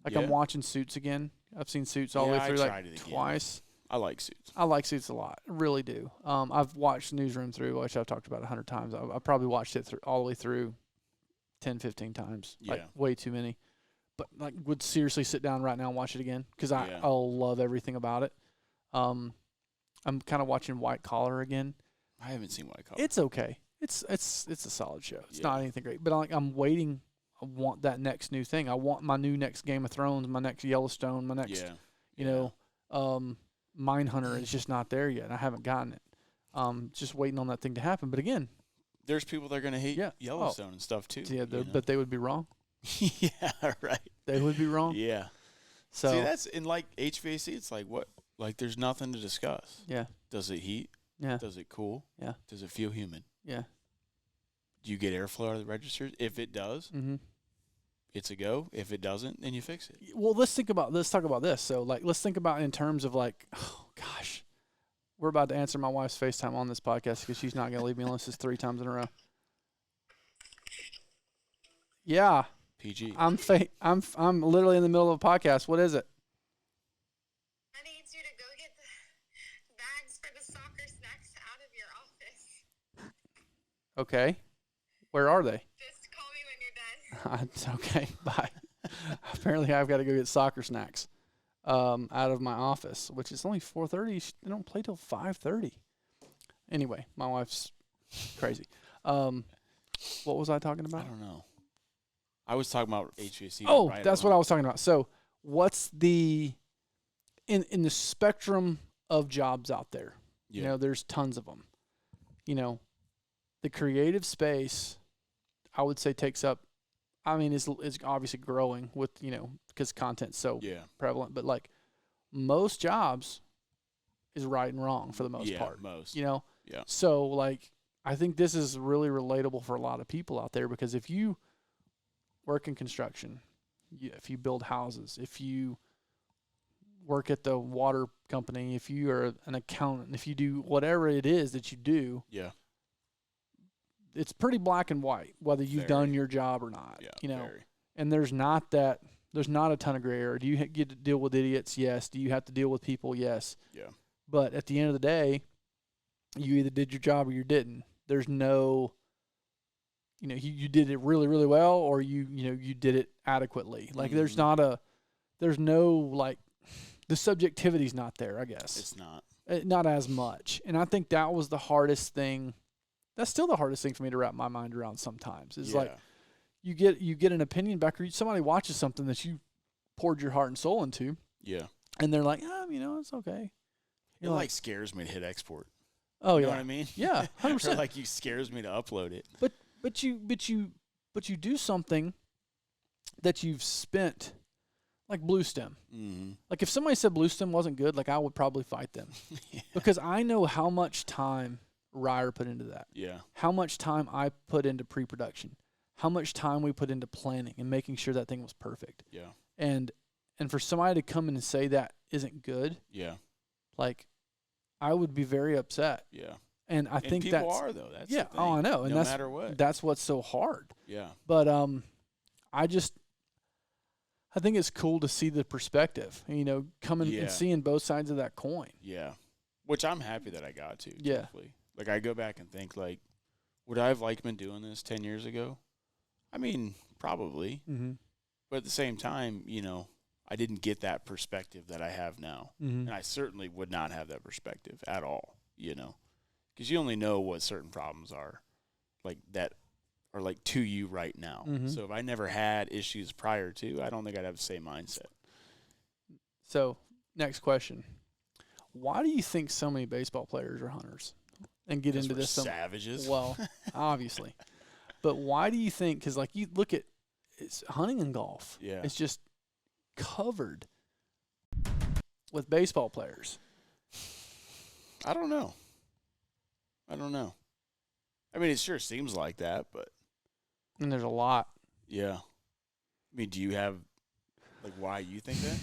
Speaker 3: Like
Speaker 4: Yeah.
Speaker 3: I'm watching Suits again. I've seen Suits all the way
Speaker 4: Yeah, I
Speaker 3: through
Speaker 4: tried it again.
Speaker 3: twice.
Speaker 4: I like Suits.
Speaker 3: I like Suits a lot. I really do. I've watched Newsroom through, which I've talked about 100 times. I probably watched it all the way through 10, 15 times. Like
Speaker 4: Yeah.
Speaker 3: way too many. But would seriously sit down right now and watch it again because I
Speaker 4: Yeah.
Speaker 3: love everything about it. I'm kind of watching White Collar again.
Speaker 4: I haven't seen White Collar.
Speaker 3: It's okay. It's a solid show. It's
Speaker 4: Yeah.
Speaker 3: not anything great, but I'm waiting. I want that next new thing. I want my new next Game of Thrones, my next Yellowstone, my next, Mindhunter is just not there yet. I haven't gotten it. Just waiting on that thing to happen. But again,
Speaker 4: There's people that are going to hate
Speaker 3: Yeah.
Speaker 4: Yellowstone and stuff too.
Speaker 3: yeah, but they would be wrong.
Speaker 4: Yeah, right.
Speaker 3: They would be wrong.
Speaker 4: Yeah.
Speaker 3: So
Speaker 4: See, that's in HVAC. It's like what? Like there's nothing to discuss.
Speaker 3: yeah,
Speaker 4: Does it heat?
Speaker 3: yeah,
Speaker 4: Does it cool?
Speaker 3: Yeah.
Speaker 4: Does it feel humid?
Speaker 3: yeah.
Speaker 4: Do you get airflow out of the registers? If it does,
Speaker 3: Mm-hmm.
Speaker 4: it's a go. If it doesn't, then you fix it.
Speaker 3: Well, let's talk about this. So let's think about in terms of oh gosh, we're about to answer my wife's FaceTime on this podcast because she's not going to leave me alone. This is 3 times in a row. Yeah,
Speaker 4: PG.
Speaker 3: I'm literally in the middle of a podcast. What is it?
Speaker 5: I need you to go get the bags for the soccer snacks out of your office.
Speaker 3: Okay. Where are they?
Speaker 5: Just call me when you're done.
Speaker 3: It's okay. Bye. Apparently, I've got to go get soccer snacks out of my office, which is only 4:30. They don't play till 5:30. Anyway, my wife's crazy. What was I talking
Speaker 4: I
Speaker 3: about?
Speaker 4: don't know. I was talking about HVAC.
Speaker 3: Oh, that's what I was talking about. So, what's the in the spectrum of jobs out there?
Speaker 4: Yeah.
Speaker 3: You know, there's tons of them. You know, the creative space, I would say, takes up. I mean, is obviously growing with, you know, because content's so prevalent. But like most jobs is right and wrong for the most part.
Speaker 4: Most.
Speaker 3: You know.
Speaker 4: Yeah.
Speaker 3: So like, I think this is really relatable for a lot of people out there, because if you work in construction, if you build houses, if you work at the water company, if you are an accountant, if you do whatever it is that you do, it's pretty black and white whether you've done your job or not.
Speaker 4: Yeah,
Speaker 3: you know,
Speaker 4: very.
Speaker 3: and there's not a ton of gray area. Do you get to deal with idiots? Yes. Do you have to deal with people? Yes.
Speaker 4: Yeah.
Speaker 3: But at the end of the day, you either did your job or you didn't. There's no, you know, you did it really, really well, or you did it adequately. Like there's no like, the subjectivity's not there, I guess.
Speaker 4: It's not.
Speaker 3: Not as much. And I think that was the hardest thing. That's still the hardest thing for me to wrap my mind around sometimes. Is like you get an opinion back, or somebody watches something that you poured your heart and soul into.
Speaker 4: Yeah.
Speaker 3: And they're like, you know, it's okay.
Speaker 4: It like scares me to hit export.
Speaker 3: Oh,
Speaker 4: you know what I mean?
Speaker 3: Yeah, 100%.
Speaker 4: Or like, it scares me to upload it.
Speaker 3: But you do something that you've spent, like Blue Stem.
Speaker 4: Mm-hmm.
Speaker 3: Like if somebody said Blue Stem wasn't good, like I would probably fight them. Because I know how much time Ryer put into that.
Speaker 4: Yeah.
Speaker 3: How much time I put into pre-production. How much time we put into planning and making sure that thing was perfect.
Speaker 4: Yeah.
Speaker 3: And for somebody to come in and say that isn't good, like I would be very upset.
Speaker 4: Yeah.
Speaker 3: And I think
Speaker 4: people are, though. That's the thing.
Speaker 3: Oh, I know. And
Speaker 4: no matter what.
Speaker 3: That's what's so hard.
Speaker 4: Yeah.
Speaker 3: But I think it's cool to see the perspective, you know, coming and seeing both sides of that coin.
Speaker 4: Yeah. Which I'm happy that I got to.
Speaker 3: Yeah.
Speaker 4: Truthfully. Like, I go back and think, like, would I have liked been doing this 10 years ago? I mean, probably.
Speaker 3: Mm-hmm.
Speaker 4: But at the same time, you know, I didn't get that perspective that I have now.
Speaker 3: Mm-hmm.
Speaker 4: And I certainly would not have that perspective at all, you know. Because you only know what certain problems are, like, that are, like, to you right now.
Speaker 3: Mm-hmm.
Speaker 4: So if I never had issues prior to, I don't think I'd have the same mindset.
Speaker 3: So, next question. Why do you think so many baseball players are hunters and get into this?
Speaker 4: Savages.
Speaker 3: Well, obviously. But why do you think? Because, like, you look at it's hunting and golf.
Speaker 4: Yeah.
Speaker 3: It's just covered with baseball players.
Speaker 4: I don't know. I mean, it sure seems like that, but.
Speaker 3: And there's a lot.
Speaker 4: Yeah. I mean, do you have, like, why you think that?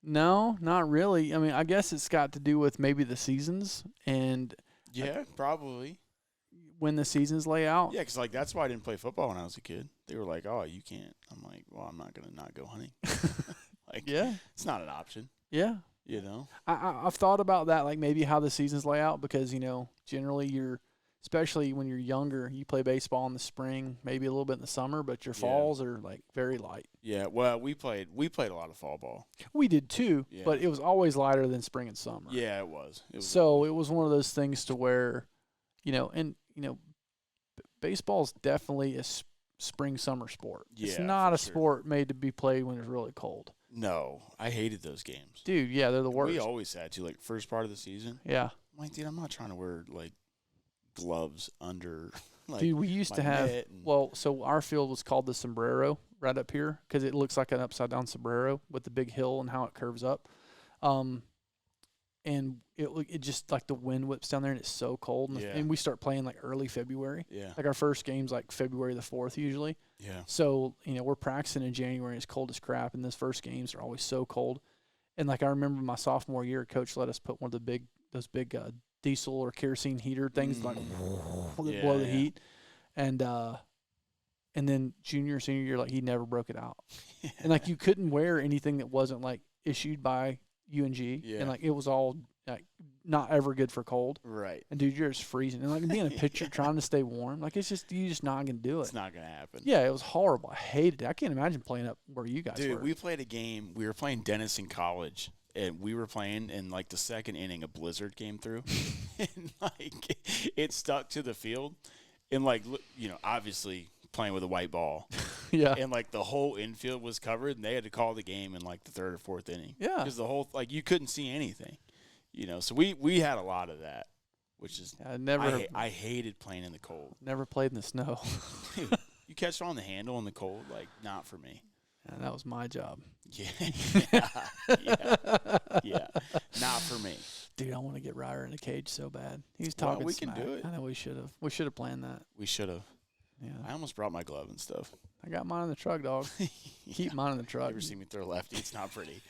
Speaker 3: No, not really. I mean, I guess it's got to do with maybe the seasons and
Speaker 4: Yeah, probably.
Speaker 3: when the seasons lay out.
Speaker 4: Yeah, because, like, that's why I didn't play football when I was a kid. They were like, oh, you can't. I'm like, well, I'm not going to not go hunting. Like,
Speaker 3: Yeah.
Speaker 4: it's not an option,
Speaker 3: Yeah.
Speaker 4: you know?
Speaker 3: I've thought about that, like maybe how the seasons lay out, because, you know, generally especially when you're younger, you play baseball in the spring, maybe a little bit in the summer, but your falls are like very light.
Speaker 4: Yeah, well, we played a lot of fall ball.
Speaker 3: We did too,
Speaker 4: Yeah.
Speaker 3: but it was always lighter than spring and summer.
Speaker 4: Yeah, it was.
Speaker 3: So it was one of those things to where, you know, baseball's definitely a spring summer sport. It's
Speaker 4: Yeah,
Speaker 3: not
Speaker 4: for
Speaker 3: a
Speaker 4: sure.
Speaker 3: sport made to be played when it's really cold.
Speaker 4: No, I hated those games.
Speaker 3: Dude, yeah, they're the worst.
Speaker 4: We always had to, like, first part of the season.
Speaker 3: Yeah.
Speaker 4: I'm like, dude, I'm not trying to wear, like, gloves under, like,
Speaker 3: Dude, we used
Speaker 4: my
Speaker 3: to have,
Speaker 4: mitt and-
Speaker 3: so our field was called the sombrero right up here because it looks like an upside down sombrero with the big hill and how it curves up. And it just, like, the wind whips down there and it's so cold. And,
Speaker 4: Yeah.
Speaker 3: and we start playing like early February.
Speaker 4: Yeah,
Speaker 3: Like our first game's like February the 4th usually.
Speaker 4: yeah,
Speaker 3: So, you know, we're practicing in January. It's cold as crap. And those first games are always so cold. And, like, I remember my sophomore year, Coach let us put one of those big diesel or kerosene heater things, like, that blow the
Speaker 4: Yeah.
Speaker 3: heat. And then junior, senior year, like, he never broke it out. And, like, you couldn't wear anything that wasn't, like, issued by UNG.
Speaker 4: Yeah.
Speaker 3: And, like, it was all like not ever good for cold.
Speaker 4: Right.
Speaker 3: And dude, you're just freezing. And like being a pitcher trying to stay warm, like you're just not gonna do it.
Speaker 4: It's not gonna happen.
Speaker 3: Yeah, it was horrible. I hated it. I can't imagine playing up where you guys
Speaker 4: Dude,
Speaker 3: were.
Speaker 4: we played a game. We were playing Denison College, and we were playing in like the second inning. A blizzard came through, and like it stuck to the field, and like obviously playing with a white ball.
Speaker 3: Yeah.
Speaker 4: And like the whole infield was covered, and they had to call the game in like the third or fourth inning.
Speaker 3: Yeah.
Speaker 4: Because the whole you couldn't see anything. So we had a lot of that, which is I hated playing in the cold.
Speaker 3: Never played in the snow.
Speaker 4: Dude, you catch on the handle in the cold, like not for me.
Speaker 3: Yeah, that was my job.
Speaker 4: Yeah, not for me.
Speaker 3: Dude, I want to get Ryer in a cage so bad. He's talking
Speaker 4: we
Speaker 3: smack.
Speaker 4: can do it.
Speaker 3: I know we should have. We should have planned that.
Speaker 4: We should have.
Speaker 3: Yeah.
Speaker 4: I almost brought my glove and stuff.
Speaker 3: I got mine in the truck, dog. Keep mine in the
Speaker 4: You
Speaker 3: truck.
Speaker 4: ever see me throw lefty? It's not pretty.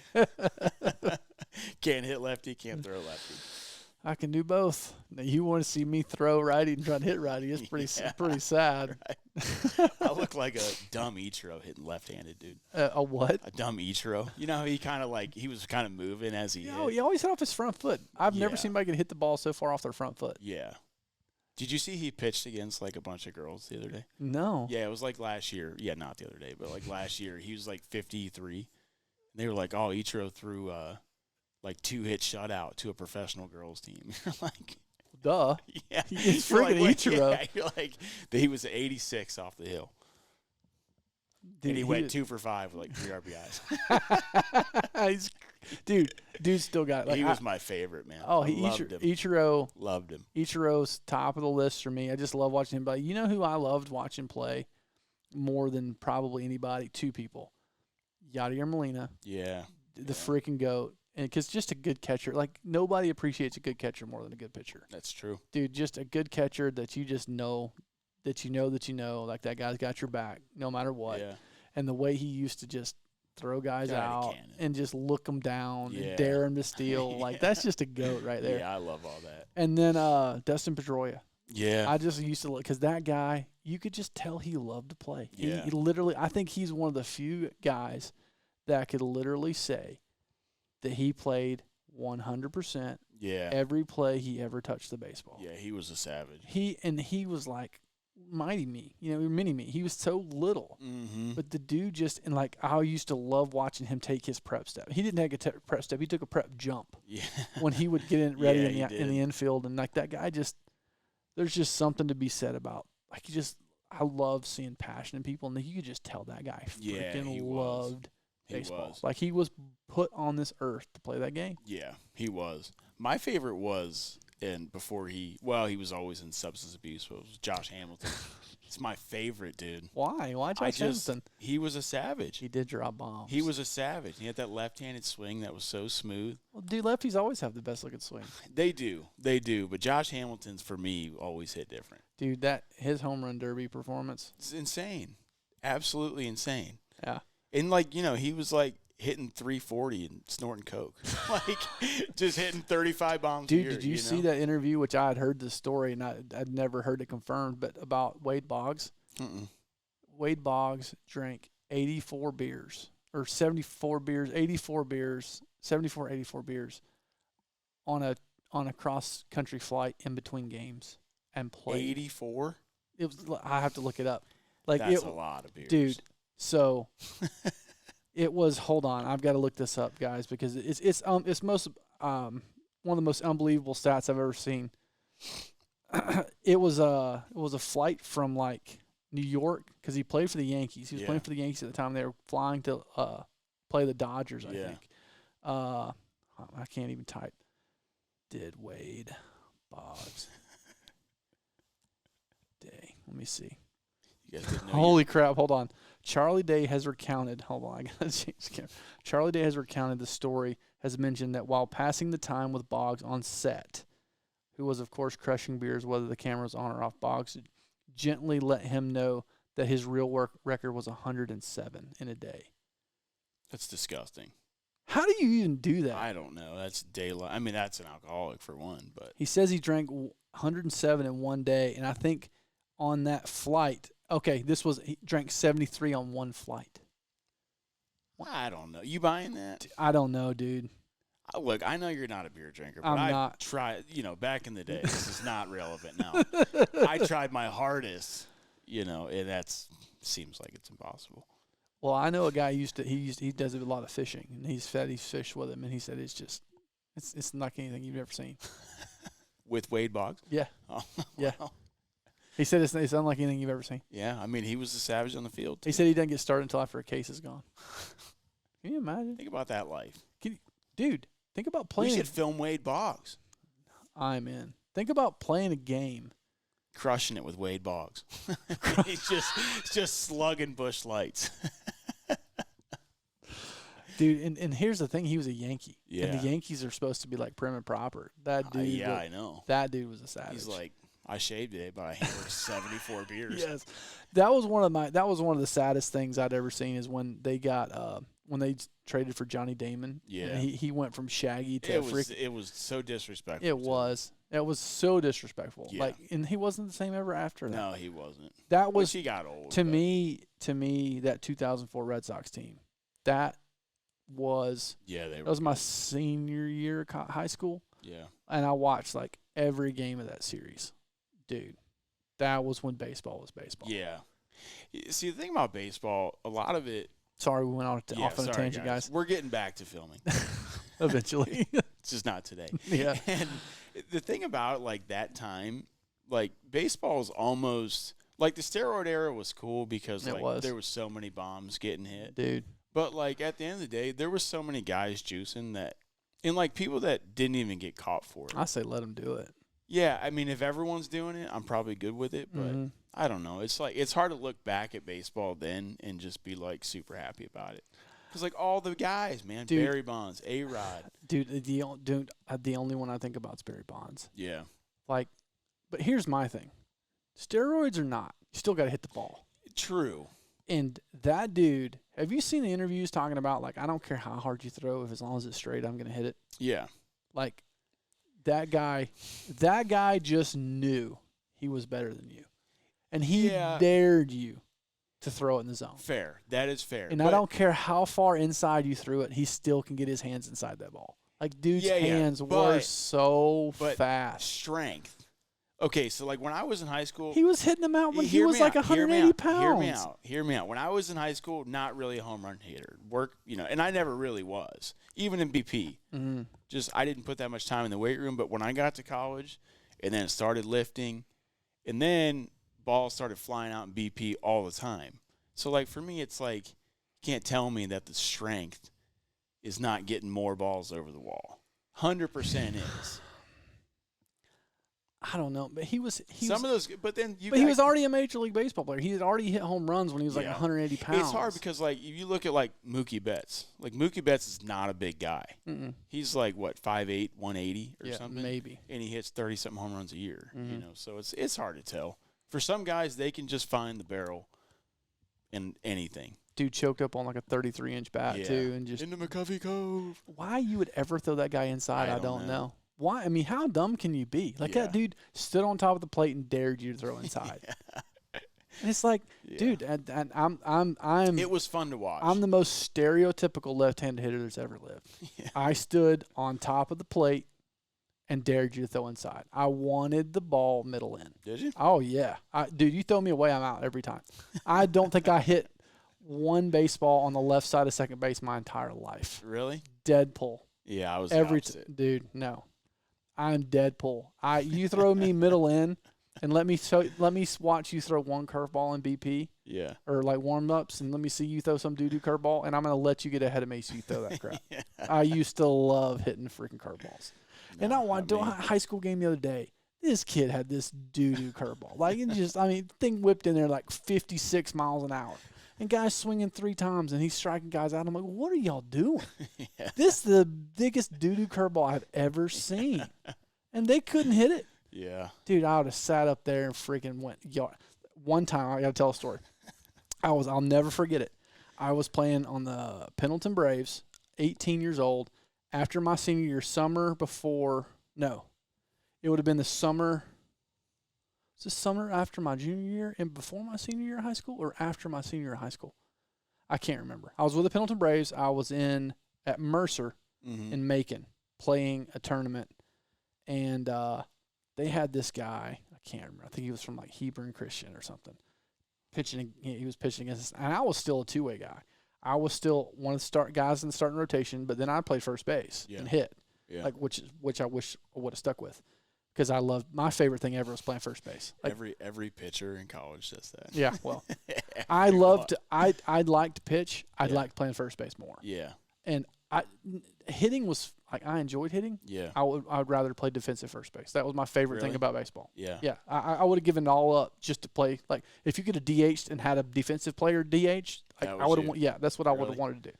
Speaker 4: Can't hit lefty, can't throw lefty.
Speaker 3: I can do both. Now, you want to see me throw righty and try to hit righty? It's pretty pretty sad.
Speaker 4: Right. I look like a dumb Ichiro hitting left-handed, dude.
Speaker 3: A what?
Speaker 4: A dumb Ichiro. You know, he was kind of moving as he hit.
Speaker 3: He always hit off his front foot. I've never
Speaker 4: Yeah.
Speaker 3: seen anybody hit the ball so far off their front foot.
Speaker 4: Yeah. Did you see he pitched against like a bunch of girls the other day?
Speaker 3: No.
Speaker 4: Yeah, it was like last year. Yeah, not the other day, but like last year. He was like 53. And they were like, oh, Ichiro threw like 2-hit shutout to a professional girls team. You're like,
Speaker 3: Duh.
Speaker 4: yeah.
Speaker 3: It's
Speaker 4: You're
Speaker 3: freaking
Speaker 4: like,
Speaker 3: Ichiro.
Speaker 4: Yeah, you're like, he was 86 off the hill.
Speaker 3: Dude,
Speaker 4: And he went 2 for 5 with like 3 RBIs.
Speaker 3: Dude still got it. Like,
Speaker 4: he was my favorite, man.
Speaker 3: Oh,
Speaker 4: I loved him.
Speaker 3: Ichiro.
Speaker 4: Loved him.
Speaker 3: Ichiro's top of the list for me. I just love watching him play. You know who I loved watching play more than probably anybody? 2 people. Yadier Molina,
Speaker 4: Yeah.
Speaker 3: the freaking GOAT. And because just a good catcher. Like, nobody appreciates a good catcher more than a good pitcher.
Speaker 4: That's true.
Speaker 3: Dude, just a good catcher that you just know, like that guy's got your back no matter what.
Speaker 4: Yeah.
Speaker 3: And the way he used to just throw guys
Speaker 4: God, he
Speaker 3: out
Speaker 4: can.
Speaker 3: and just look them down
Speaker 4: Yeah.
Speaker 3: and dare them to steal. Like, that's just a GOAT right there.
Speaker 4: Yeah, I love all that.
Speaker 3: And then Dustin Pedroia.
Speaker 4: Yeah.
Speaker 3: I just used to look because that guy, you could just tell he loved to play.
Speaker 4: Yeah.
Speaker 3: He literally, I think he's one of the few guys that could literally say that he played 100%
Speaker 4: Yeah.
Speaker 3: every play he ever touched the baseball.
Speaker 4: Yeah, he was a savage.
Speaker 3: He was like mighty me, mini me. He was so little,
Speaker 4: Mm-hmm.
Speaker 3: but the dude just and like I used to love watching him take his prep step. He didn't take a prep step; he took a prep jump
Speaker 4: Yeah.
Speaker 3: when he would get in ready
Speaker 4: Yeah,
Speaker 3: in the infield, and like that guy just. There's just something to be said about like I love seeing passion in people, and you could just tell that guy
Speaker 4: Yeah,
Speaker 3: freaking
Speaker 4: he was.
Speaker 3: loved
Speaker 4: He
Speaker 3: baseball.
Speaker 4: was.
Speaker 3: Like he was put on this earth to play that game.
Speaker 4: Yeah, he was. My favorite was, and before he was always in substance abuse, but it was Josh Hamilton. It's my favorite, dude.
Speaker 3: Why? Why Josh Hamilton?
Speaker 4: He was a savage.
Speaker 3: He did drop bombs.
Speaker 4: He was a savage. He had that left-handed swing that was so smooth.
Speaker 3: Well, dude, lefties always have the best looking swing.
Speaker 4: They do. But Josh Hamilton's, for me, always hit different.
Speaker 3: Dude, his home run derby performance.
Speaker 4: It's insane. Absolutely insane.
Speaker 3: Yeah.
Speaker 4: And, like, he was, like, hitting 340 and snorting coke. Like, just hitting 35 bombs a
Speaker 3: Dude,
Speaker 4: year.
Speaker 3: did you see that interview, which I had heard the story, and I'd never heard it confirmed, but about Wade Boggs?
Speaker 4: Mm-mm.
Speaker 3: Wade Boggs drank 84 beers, or 74 beers, 84 beers, 74, 84 beers on a cross-country flight in between games and played.
Speaker 4: 84?
Speaker 3: It was. I have to look it up. Like
Speaker 4: That's a lot of beers.
Speaker 3: dude. So it was. Hold on, I've got to look this up, guys, because it's most one of the most unbelievable stats I've ever seen. It was a flight from like New York because he played for the Yankees. He was playing for the Yankees at the time. They were flying to play the Dodgers, I think. I can't even type. Did Wade Boggs Day? Let me see.
Speaker 4: You guys didn't know
Speaker 3: Holy crap! Hold on. Charlie Day has recounted. Hold on, I gotta change the camera. Charlie Day has recounted the story. Has mentioned that while passing the time with Boggs on set, who was of course crushing beers whether the camera was on or off, Boggs gently let him know that his real work record was 107 in a day.
Speaker 4: That's disgusting.
Speaker 3: How do you even do that?
Speaker 4: I don't know. That's daylight. I mean, that's an alcoholic for one, but
Speaker 3: He says he drank 107 in one day, and I think on that flight, he drank 73 on one flight.
Speaker 4: I don't know. You buying that?
Speaker 3: I don't know, dude.
Speaker 4: Look, I know you're not a beer drinker, but
Speaker 3: I'm
Speaker 4: I've
Speaker 3: not.
Speaker 4: tried, back in the day. This is not relevant now. I tried my hardest, and seems like it's impossible.
Speaker 3: Well, I know a guy he does a lot of fishing, and he's fished with him, and he said it's like anything you've ever seen.
Speaker 4: With Wade Boggs?
Speaker 3: Yeah.
Speaker 4: Oh,
Speaker 3: Yeah.
Speaker 4: wow.
Speaker 3: He said it's unlike anything you've ever seen.
Speaker 4: Yeah, I mean, he was a savage on the field.
Speaker 3: He said he doesn't get started until after a case is gone. Can you imagine?
Speaker 4: Think about that life.
Speaker 3: Dude, think about
Speaker 4: We
Speaker 3: playing.
Speaker 4: should film Wade Boggs.
Speaker 3: I'm in. Think about playing a game.
Speaker 4: Crushing it with Wade Boggs. He's just slugging bush lights.
Speaker 3: Dude, and here's the thing. He was a Yankee.
Speaker 4: Yeah.
Speaker 3: And the Yankees are supposed to be like prim and proper. That dude.
Speaker 4: Yeah, I know.
Speaker 3: That dude was a savage.
Speaker 4: He's like, I shaved today, but I handled 74 beers.
Speaker 3: Yes. That was one of the saddest things I'd ever seen is when they got when they traded for Johnny Damon.
Speaker 4: Yeah.
Speaker 3: And he went from Shaggy to
Speaker 4: It was so disrespectful.
Speaker 3: It was. It was so disrespectful.
Speaker 4: Yeah.
Speaker 3: And he wasn't the same ever after that.
Speaker 4: No, he wasn't.
Speaker 3: That was
Speaker 4: he got old.
Speaker 3: to me that 2004 Red Sox team. That was
Speaker 4: Yeah,
Speaker 3: that was my senior year of high school,
Speaker 4: Yeah.
Speaker 3: and I watched like every game of that series. Dude, that was when baseball was baseball.
Speaker 4: Yeah. See, the thing about baseball, a lot of it.
Speaker 3: Sorry, we went off on a tangent, guys.
Speaker 4: We're getting back to filming.
Speaker 3: Eventually.
Speaker 4: It's just not today.
Speaker 3: Yeah.
Speaker 4: And the thing about like that time, like baseball is almost like the steroid era was cool because there was so many bombs getting hit.
Speaker 3: Dude.
Speaker 4: But like at the end of the day, there were so many guys juicing that, and like people that didn't even get caught for it.
Speaker 3: I say let them do it.
Speaker 4: Yeah, I mean, if everyone's doing it, I'm probably good with it. But I don't know. It's like it's hard to look back at baseball then and just be like super happy about it. Because like all the guys, man,
Speaker 3: Dude.
Speaker 4: Barry Bonds, A-Rod.
Speaker 3: Dude, the only one I think about is Barry Bonds.
Speaker 4: Yeah.
Speaker 3: Like, but here's my thing. Steroids or not, you still got to hit the ball.
Speaker 4: True.
Speaker 3: And that dude, have you seen the interviews talking about, like, I don't care how hard you throw, if as long as it's straight, I'm going to hit it?
Speaker 4: Yeah.
Speaker 3: Like, that guy just knew he was better than you. And he dared you to throw it in the zone.
Speaker 4: Fair. That is fair.
Speaker 3: And I don't care how far inside you threw it, he still can get his hands inside that ball. Like, dude's hands were so fast.
Speaker 4: Strength. Okay, so like when I was in high school,
Speaker 3: He was hitting them out when he was like 180 pounds.
Speaker 4: Hear me out. When I was in high school, not really a home run hitter. And I never really was. Even in BP.
Speaker 3: Mm-hmm.
Speaker 4: Just I didn't put that much time in the weight room. But when I got to college and then started lifting, and then balls started flying out in BP all the time. So like for me, it's like you can't tell me that the strength is not getting more balls over the wall. 100% is.
Speaker 3: I don't know, but he was
Speaker 4: already
Speaker 3: a Major League Baseball player. He had already hit home runs when he was like 180 pounds.
Speaker 4: It's hard because like if you look at like Mookie Betts, like Mookie Betts is not a big guy.
Speaker 3: Mm-mm.
Speaker 4: He's like what 5'8", 180 or something,
Speaker 3: maybe,
Speaker 4: and he hits 30-something home runs a year. So it's hard to tell. For some guys, they can just find the barrel in anything.
Speaker 3: Dude choked up on like a 33-inch bat too, and just
Speaker 4: into McCovey Cove.
Speaker 3: Why you would ever throw that guy inside, I don't know. Why? I mean, how dumb can you be? Like that dude stood on top of the plate and dared you to throw inside. And it's like, dude, I'm.
Speaker 4: It was fun to watch.
Speaker 3: I'm the most stereotypical left-handed hitter that's ever lived. I stood on top of the plate and dared you to throw inside. I wanted the ball middle in.
Speaker 4: Did you?
Speaker 3: Oh yeah, dude, you throw me away, I'm out every time. I don't think I hit one baseball on the left side of second base my entire life.
Speaker 4: Really?
Speaker 3: Dead pull.
Speaker 4: Yeah, I was
Speaker 3: dude. No. I'm dead pull. You throw me middle in, and let me watch you throw one curveball in BP.
Speaker 4: Yeah.
Speaker 3: Or like warm ups, and let me see you throw some doo curveball, and I'm gonna let you get ahead of me so you throw that crap. I used to love hitting freaking curveballs, and I watched a high school game the other day. This kid had this doo curveball, like thing whipped in there like 56 miles an hour. And guys swinging 3 times, and he's striking guys out. I'm like, what are y'all doing? This is the biggest doo-doo curveball I've ever seen. And they couldn't hit it.
Speaker 4: Yeah.
Speaker 3: Dude, I would have sat up there and freaking went yard. One time, I got to tell a story. I'll never forget it. I was playing on the Pendleton Braves, 18 years old, after my senior year, it would have been the summer. Was this summer after my junior year and before my senior year of high school, or after my senior year of high school? I can't remember. I was with the Pendleton Braves. I was at Mercer in Macon. playing a tournament, and they had this guy. I can't remember. I think he was from like Hebron Christian or something. He was pitching against us, and I was still a two-way guy. I was still one of the start guys in the starting rotation, but then I played first base and hit, like which I wish I would have stuck with, because I loved, my favorite thing ever was playing first base. Like,
Speaker 4: every pitcher in college says that.
Speaker 3: Yeah, well, I'd like to pitch. I'd like playing first base more.
Speaker 4: Yeah,
Speaker 3: and hitting was like, I enjoyed hitting.
Speaker 4: Yeah,
Speaker 3: I'd rather play defensive first base. That was my favorite thing about baseball.
Speaker 4: Yeah,
Speaker 3: yeah. I would have given it all up just to play. Like, if you could have DH'd and had a defensive player DH, like, I would have. Yeah, that's what I would have wanted to do.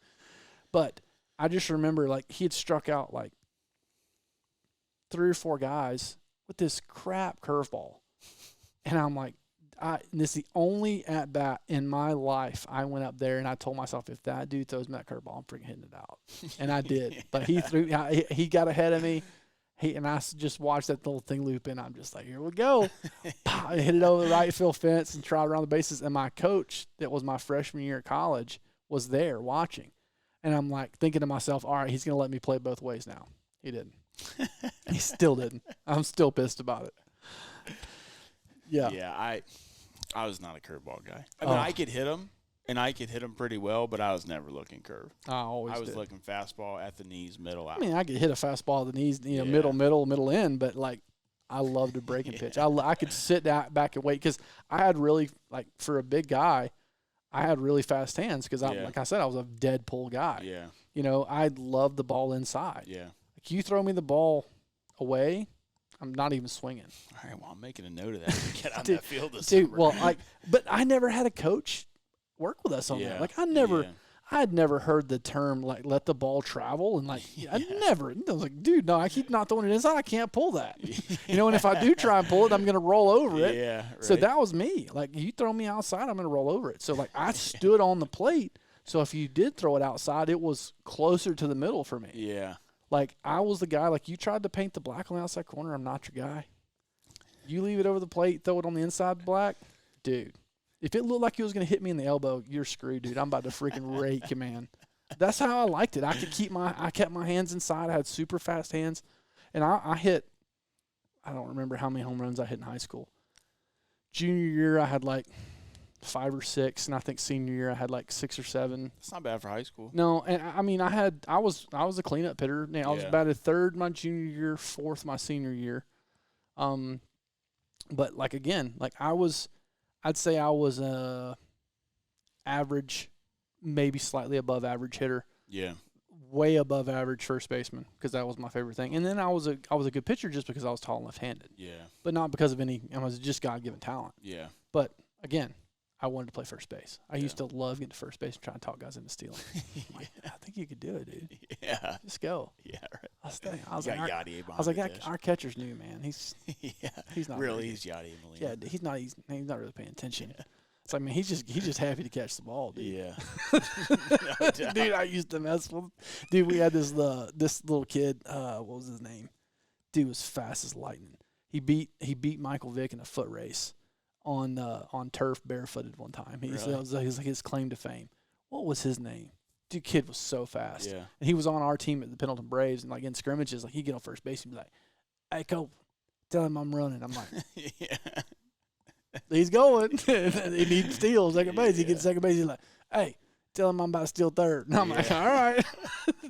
Speaker 3: But I just remember, like, he had struck out like 3 or 4 guys with this crap curveball, and I'm like, this is the only at bat in my life I went up there and I told myself, if that dude throws me that curveball, I'm freaking hitting it out. And I did. But he got ahead of me. And I just watched that little thing loop in. I'm just like, here we go. I hit it over the right field fence and trot around the bases. And my coach, that was my freshman year at college, was there watching. And I'm like thinking to myself, all right, he's going to let me play both ways now. He didn't. He still didn't. I'm still pissed about it. Yeah.
Speaker 4: Yeah, I was not a curveball guy. I mean, I could hit him, and I could hit him pretty well, but I was never looking curve.
Speaker 3: I was
Speaker 4: looking fastball at the knees, middle out.
Speaker 3: I mean, I could hit a fastball at the knees, middle end, but, like, I loved to break and pitch. I could sit back and wait, because I had really, like, for a big guy, I had really fast hands, because, like I said, I was a dead pull guy.
Speaker 4: Yeah.
Speaker 3: You know, I loved the ball inside.
Speaker 4: Yeah.
Speaker 3: Like, you throw me the ball away, I'm not even swinging.
Speaker 4: All right, well, I'm making a note of that to get on
Speaker 3: Dude,
Speaker 4: that field this
Speaker 3: dude,
Speaker 4: summer.
Speaker 3: well, but I never had a coach work with us on that. Like, I had never heard the term, like, let the ball travel, and, like, I was like, dude, no, I keep not throwing it inside. I can't pull that. You know, and if I do try and pull it, I'm going to roll over it.
Speaker 4: Yeah, right.
Speaker 3: So that was me. Like, you throw me outside, I'm going to roll over it. So, like, I stood on the plate. So if you did throw it outside, it was closer to the middle for me.
Speaker 4: Yeah.
Speaker 3: Like, I was the guy, like, you tried to paint the black on the outside corner, I'm not your guy. You leave it over the plate, throw it on the inside black, dude. If it looked like he was going to hit me in the elbow, you're screwed, dude. I'm about to freaking rake you, man. That's how I liked it. I kept my hands inside. I had super fast hands. And I hit, I don't remember how many home runs I hit in high school. Junior year, I had like 5 or 6, and I think senior year I had like 6 or 7.
Speaker 4: That's not bad for high school.
Speaker 3: No, and I mean I was a cleanup hitter. Now, I was batted 3rd my junior year, 4th my senior year. But like again, like I'd say I was a average, maybe slightly above average hitter.
Speaker 4: Yeah.
Speaker 3: Way above average first baseman, because that was my favorite thing. And then I was a good pitcher just because I was tall and left-handed.
Speaker 4: Yeah.
Speaker 3: But not because of I was just God-given talent.
Speaker 4: Yeah.
Speaker 3: But again, I wanted to play first base. I used to love getting to first base and trying to talk guys into stealing. I'm like, I think you could do it, dude.
Speaker 4: Yeah.
Speaker 3: Just go.
Speaker 4: Yeah, right.
Speaker 3: I was like,
Speaker 4: Yachty
Speaker 3: our catcher's new, man. He's not
Speaker 4: really.
Speaker 3: very
Speaker 4: He's Yachty and Molina.
Speaker 3: Yeah, he's not really paying attention. Yeah. It's like, man, he's just happy to catch the ball, dude.
Speaker 4: Yeah.
Speaker 3: Dude, I used to mess with. Dude, we had this little kid. What was his name? Dude was fast as lightning. He beat Michael Vick in a foot race on turf barefooted one time. That was like his claim to fame. What was his name? Dude, kid was so fast.
Speaker 4: Yeah.
Speaker 3: And he was on our team at the Pendleton Braves, and like in scrimmages, like he'd get on first base and be like, "Hey, Cope, tell him I'm running." I'm like,
Speaker 4: yeah.
Speaker 3: He's going. And he steals second base. He gets second base. He's like, "Hey, tell him I'm about to steal third." And I'm like, "All right."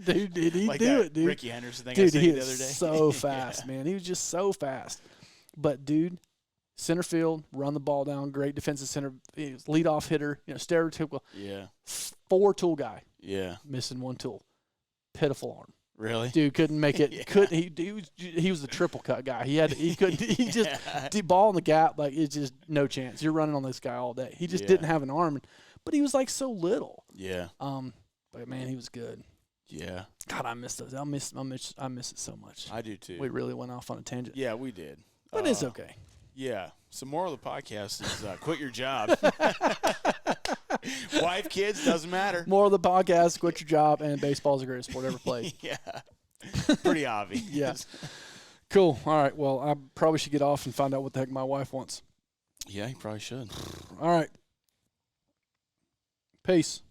Speaker 3: Dude, did he
Speaker 4: like
Speaker 3: do
Speaker 4: that
Speaker 3: it, dude?
Speaker 4: Ricky Henderson thing
Speaker 3: dude,
Speaker 4: I seen
Speaker 3: he
Speaker 4: the other day.
Speaker 3: is so fast, man. He was just so fast. But, dude, center field, run the ball down, great defensive center, leadoff hitter, stereotypical.
Speaker 4: Yeah.
Speaker 3: 4-tool guy.
Speaker 4: Yeah.
Speaker 3: Missing 1 tool. Pitiful arm.
Speaker 4: Really?
Speaker 3: Dude couldn't make it. He was the triple cut guy. He couldn't. He just ball in the gap, like, it's just no chance. You're running on this guy all day. He just didn't have an arm, but he was like so little.
Speaker 4: Yeah.
Speaker 3: But man, he was good.
Speaker 4: Yeah.
Speaker 3: God, I miss those. I miss it so much.
Speaker 4: I do too.
Speaker 3: We really went off on a tangent.
Speaker 4: Yeah, we did.
Speaker 3: But it's okay.
Speaker 4: Yeah. So moral of the podcast is quit your job. Wife, kids, doesn't matter.
Speaker 3: More of the podcast, quit your job, and baseball's the greatest sport ever played.
Speaker 4: Yeah. Pretty obvious.
Speaker 3: Yeah. Cool. All right. Well, I probably should get off and find out what the heck my wife wants.
Speaker 4: Yeah, you probably should.
Speaker 3: All right. Peace.